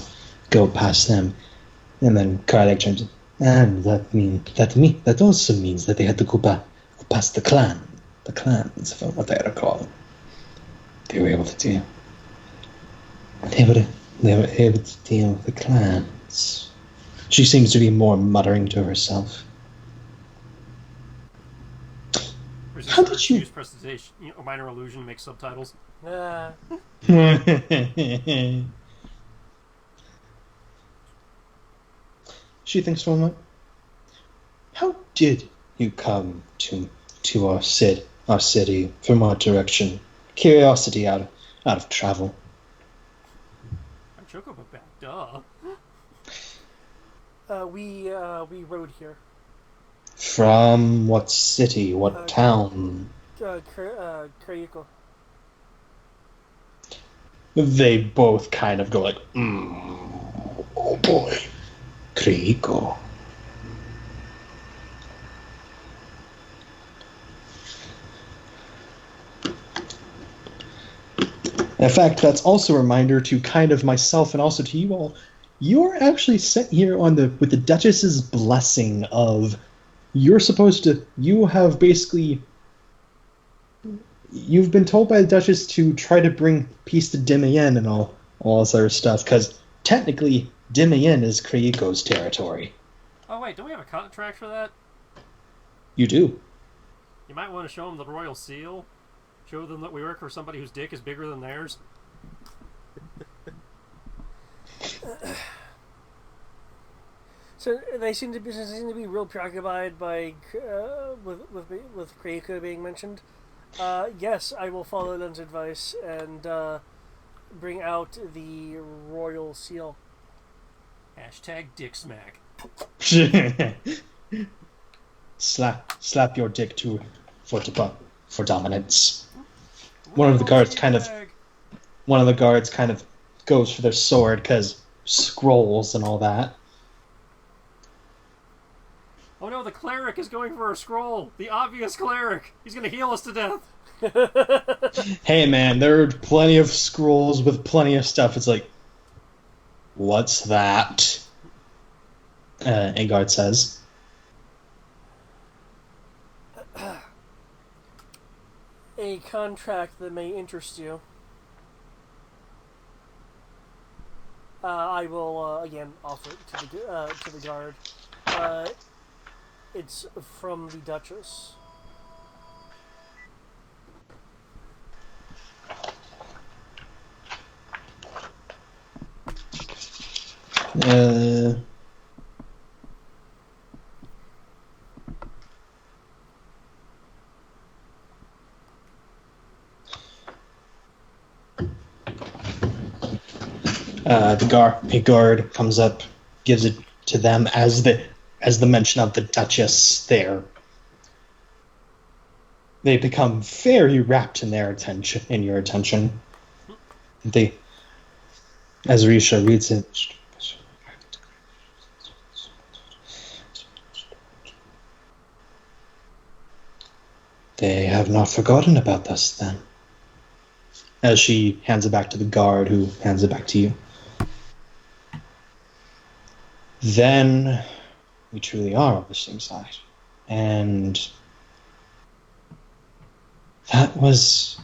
go past them, and then Karlek turns. And that also means that they had to go past the clans, from what I recall. They were able to deal. They were able to deal with the clans. She seems to be more muttering to herself. How did you use presentation, minor illusion, make subtitles? She thinks for a moment. How did you come to our city from our direction? Curiosity out of travel. I choke up a back, duh. We rode here. From what city? What town? Krayuko. They both kind of go like, oh boy, Krayuko. In fact, that's also a reminder to kind of myself and also to you all. You're actually sent here with the Duchess's blessing of you're supposed to. You have basically. You've been told by the Duchess to try to bring peace to Dimian and all this other stuff, because technically Dimian is Krayuko's territory. Oh wait, don't we have a contract for that? You do. You might want to show them the royal seal. Show them that we work for somebody whose dick is bigger than theirs. So they seem to be real preoccupied by with Krayuko being mentioned. Yes, I will follow Len's advice and bring out the royal seal. Hashtag dick smack. Slap your dick for dominance. One of the guards kind of goes for their sword because scrolls and all that. Oh no, the cleric is going for a scroll. The obvious cleric. He's going to heal us to death. Hey man, there are plenty of scrolls with plenty of stuff. It's like, what's that? Agard says. A contract that may interest you. I will again offer it to the guard. It's from the Duchess. The guard comes up, gives it to them as the mention of the Duchess there. They become very wrapped in your attention. As Risha reads it, they have not forgotten about us then. As she hands it back to the guard, who hands it back to you. Then we truly are on the same side. And that was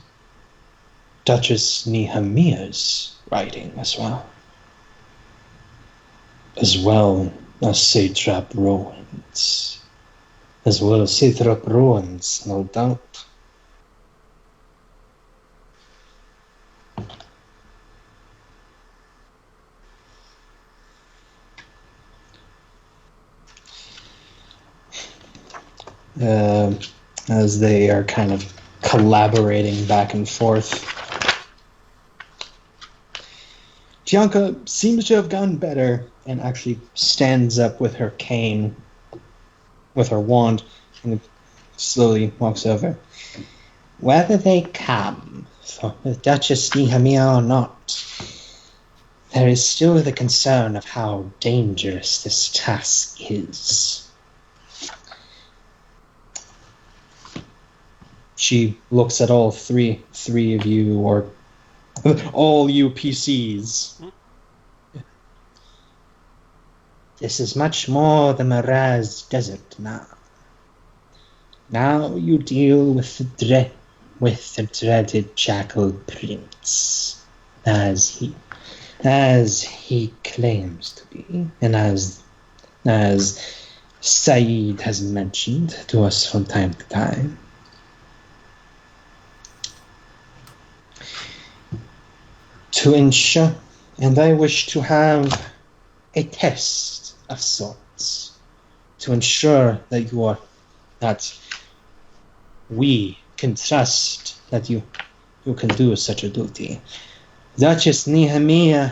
Duchess Nehemiah's writing as well. As well as Satrap Rowan's. No doubt. As they are kind of collaborating back and forth. Tianka seems to have gotten better and actually stands up with her cane, with her wand, And slowly walks over. Whether they come for Duchess Nehemiah or not, there is still the concern of how dangerous this task is. She looks at all three of you, or all you PCs. This is much more the Miraz Desert now. Now you deal with the dreaded Jackal Prince, as he claims to be, and as Saeed has mentioned to us from time to time. To ensure, and I wish to have a test of sorts to ensure that we can trust that you can do such a duty. Duchess Nehemiah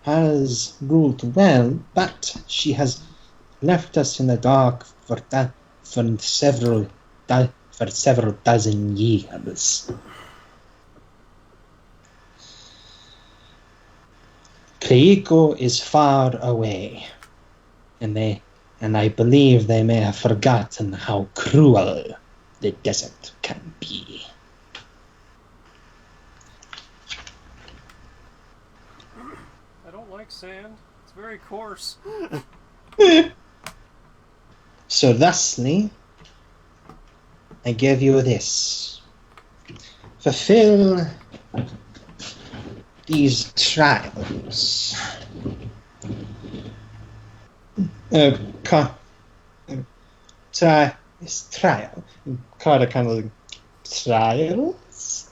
has ruled well, but she has left us in the dark for several dozen years. Kleiko is far away, and I believe they may have forgotten how cruel the desert can be. I don't like sand. It's very coarse. So thusly, I give you this. Fulfill these trials. Trial. Carter kind of like, trials?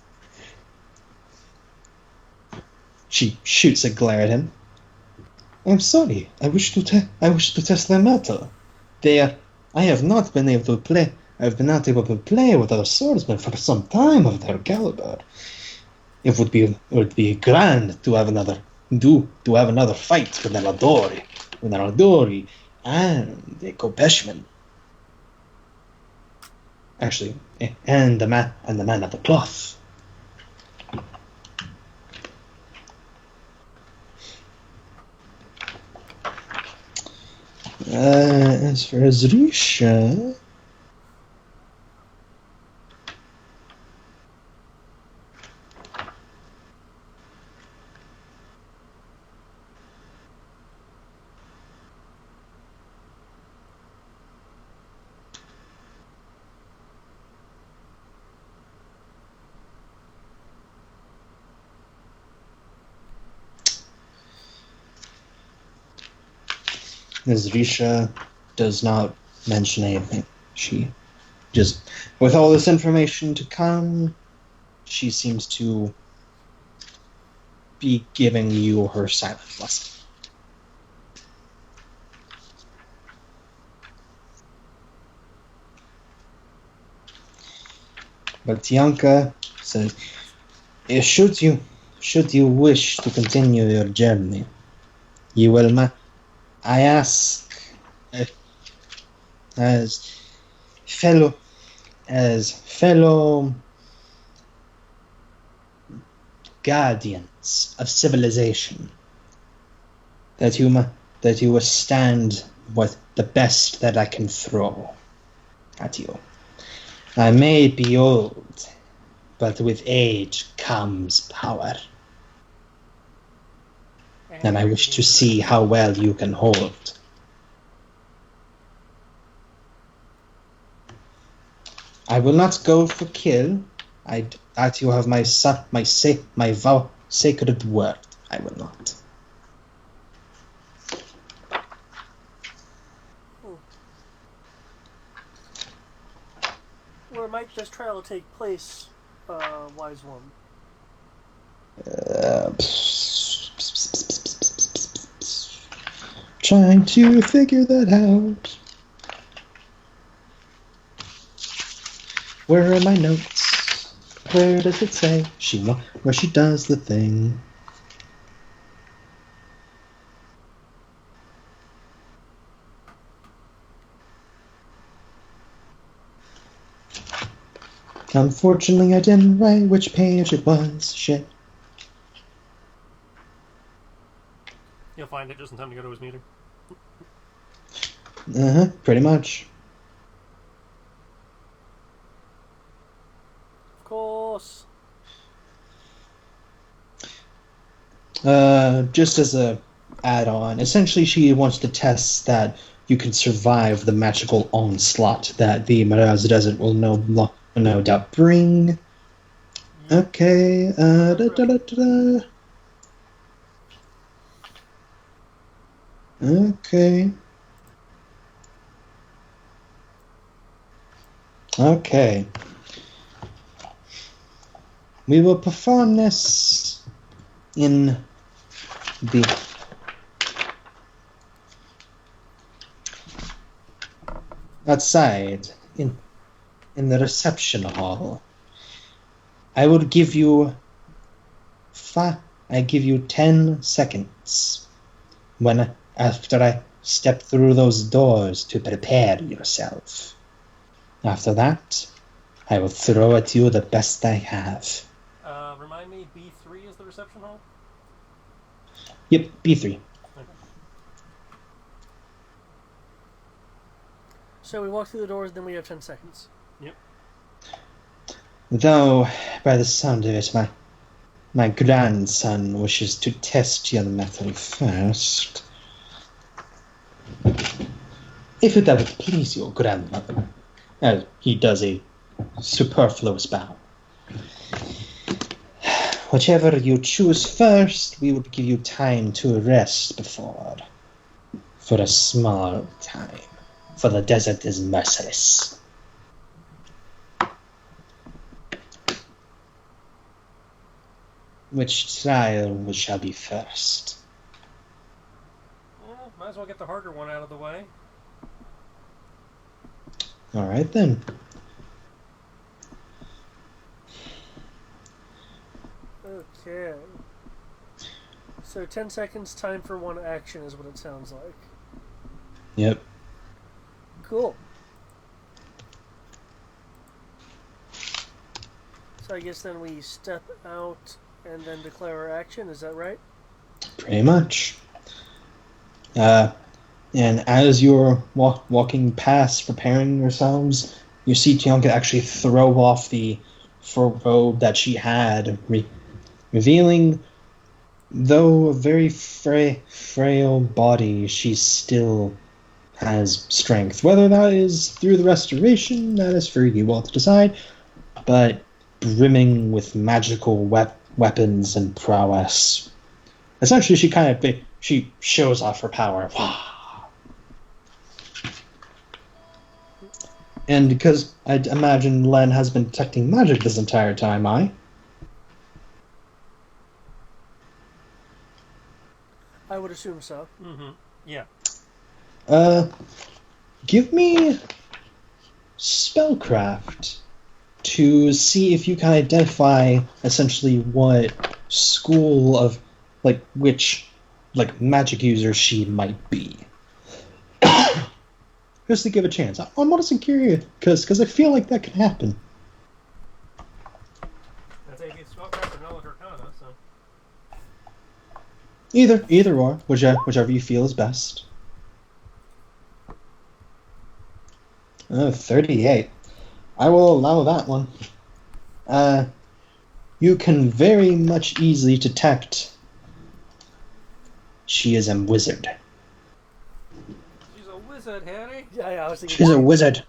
She shoots a glare at him. I'm sorry. I wish to test their metal. I have not been able to play. I've been not able to play with other swordsmen for some time of their caliber. It would be grand to have another fight with an Adori and a Kopeshman. Actually, and the man of the cloth. As for Azrisha, Azrisha does not mention anything. She just, with all this information to come, she seems to be giving you her silent lesson. But Tianka says, should you wish to continue your journey, you will I ask, as fellow guardians of civilization, that you will stand with the best that I can throw at you. I may be old, but with age comes power. And I wish to see how well you can hold. I will not go for kill. That you have my sacred word. I will not. Where might this trial take place, wise one? Trying to figure that out. Where are my notes? Where does it say where she does the thing? Unfortunately, I didn't write which page it was. Shit. He'll find it just in time to go to his meeting. Pretty much. Of course. Just as a add-on, essentially she wants to test that you can survive the magical onslaught that the Miraz Desert will no doubt bring. Okay, Okay. Okay. We will perform this in the outside in the reception hall. I will give you 10 seconds after I step through those doors to prepare yourself. After that, I will throw at you the best I have. Remind me, B3 is the reception hall? Yep, B3. Okay. So we walk through the doors, then we have 10 seconds. Yep. Though, by the sound of it, my grandson wishes to test your metal first. If that would please your grandmother. He does a superfluous bow. Whichever you choose first, we will give you time to rest before. For a small time. For the desert is merciless. Which trial shall be first? Well, might as well get the harder one out of the way. Alright then. Okay. So 10 seconds, time for one action is what it sounds like. Yep. Cool. So I guess then we step out and then declare our action, is that right? Pretty much. And as you're walking past, preparing yourselves, you see Tianka actually throw off the fur robe that she had, revealing, though a very frail body, she still has strength. Whether that is through the restoration, that is for you all to decide, but brimming with magical weapons and prowess. Essentially, she shows off her power. And because I'd imagine Len has been detecting magic this entire time, I would assume so. Mm-hmm. Yeah. Give me spellcraft to see if you can identify essentially what school of, which magic user she might be. Just to give a chance. I'm honestly curious, because I feel like that could happen. That's a good spellcraft or knowledge arcana, so. Either or, whichever you feel is best. 38. I will allow that one. You can very much easily detect she is a wizard. She's a wizard, Harry. Yeah, I was thinking. She's a wizard.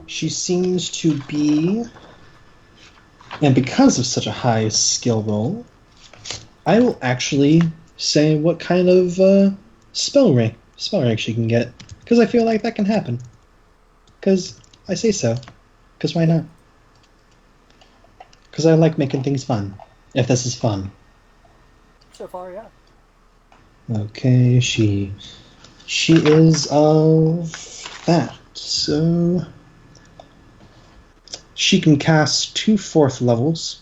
She seems to be, and because of such a high skill roll, I will actually say what kind of spell rank she can get, because I feel like that can happen. Because I say so. Because why not? Because I like making things fun. If this is fun. So far, yeah. Okay, she is of that. So she can cast 2 4th levels,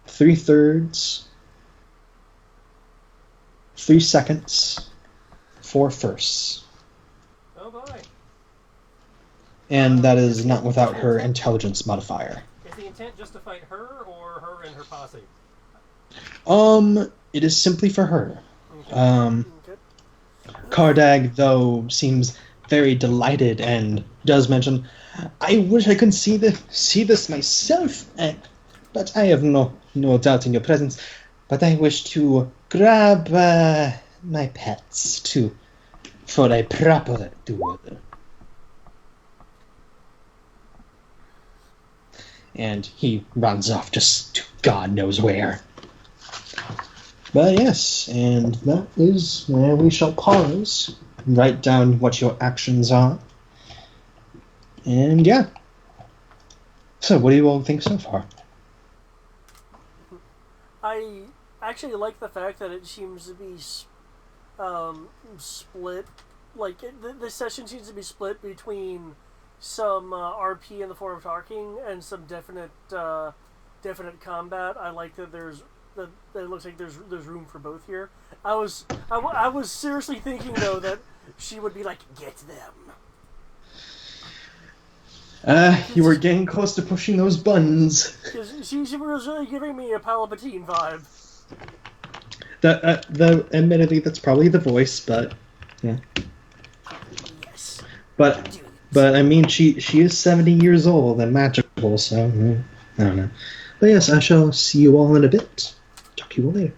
3 3rds, 3 seconds, 4 firsts. Oh boy. And that is not without her intelligence modifier. Is the intent just to fight her, or her and her posse? It is simply for her. Okay. Kardag, though, seems very delighted and does mention, I wish I could see this myself, but I have no doubt in your presence. But I wish to grab my pets for a proper duel. And he runs off just to God knows where. But yes, and that is where we shall pause. Write down what your actions are. And yeah. So, what do you all think so far? I actually like the fact that it seems to be split. Like, this session seems to be split between some RP in the form of talking and some definite combat. I like that that it looks like there's room for both here. I was seriously thinking though that she would be like, get them. You were getting close to pushing those buttons. She was really giving me a Palpatine vibe. Admittedly, that's probably the voice, but yeah. Yes. But I mean, she is 70 years old and magical, so I don't know. But yes, I shall see you all in a bit. Talk to you all later.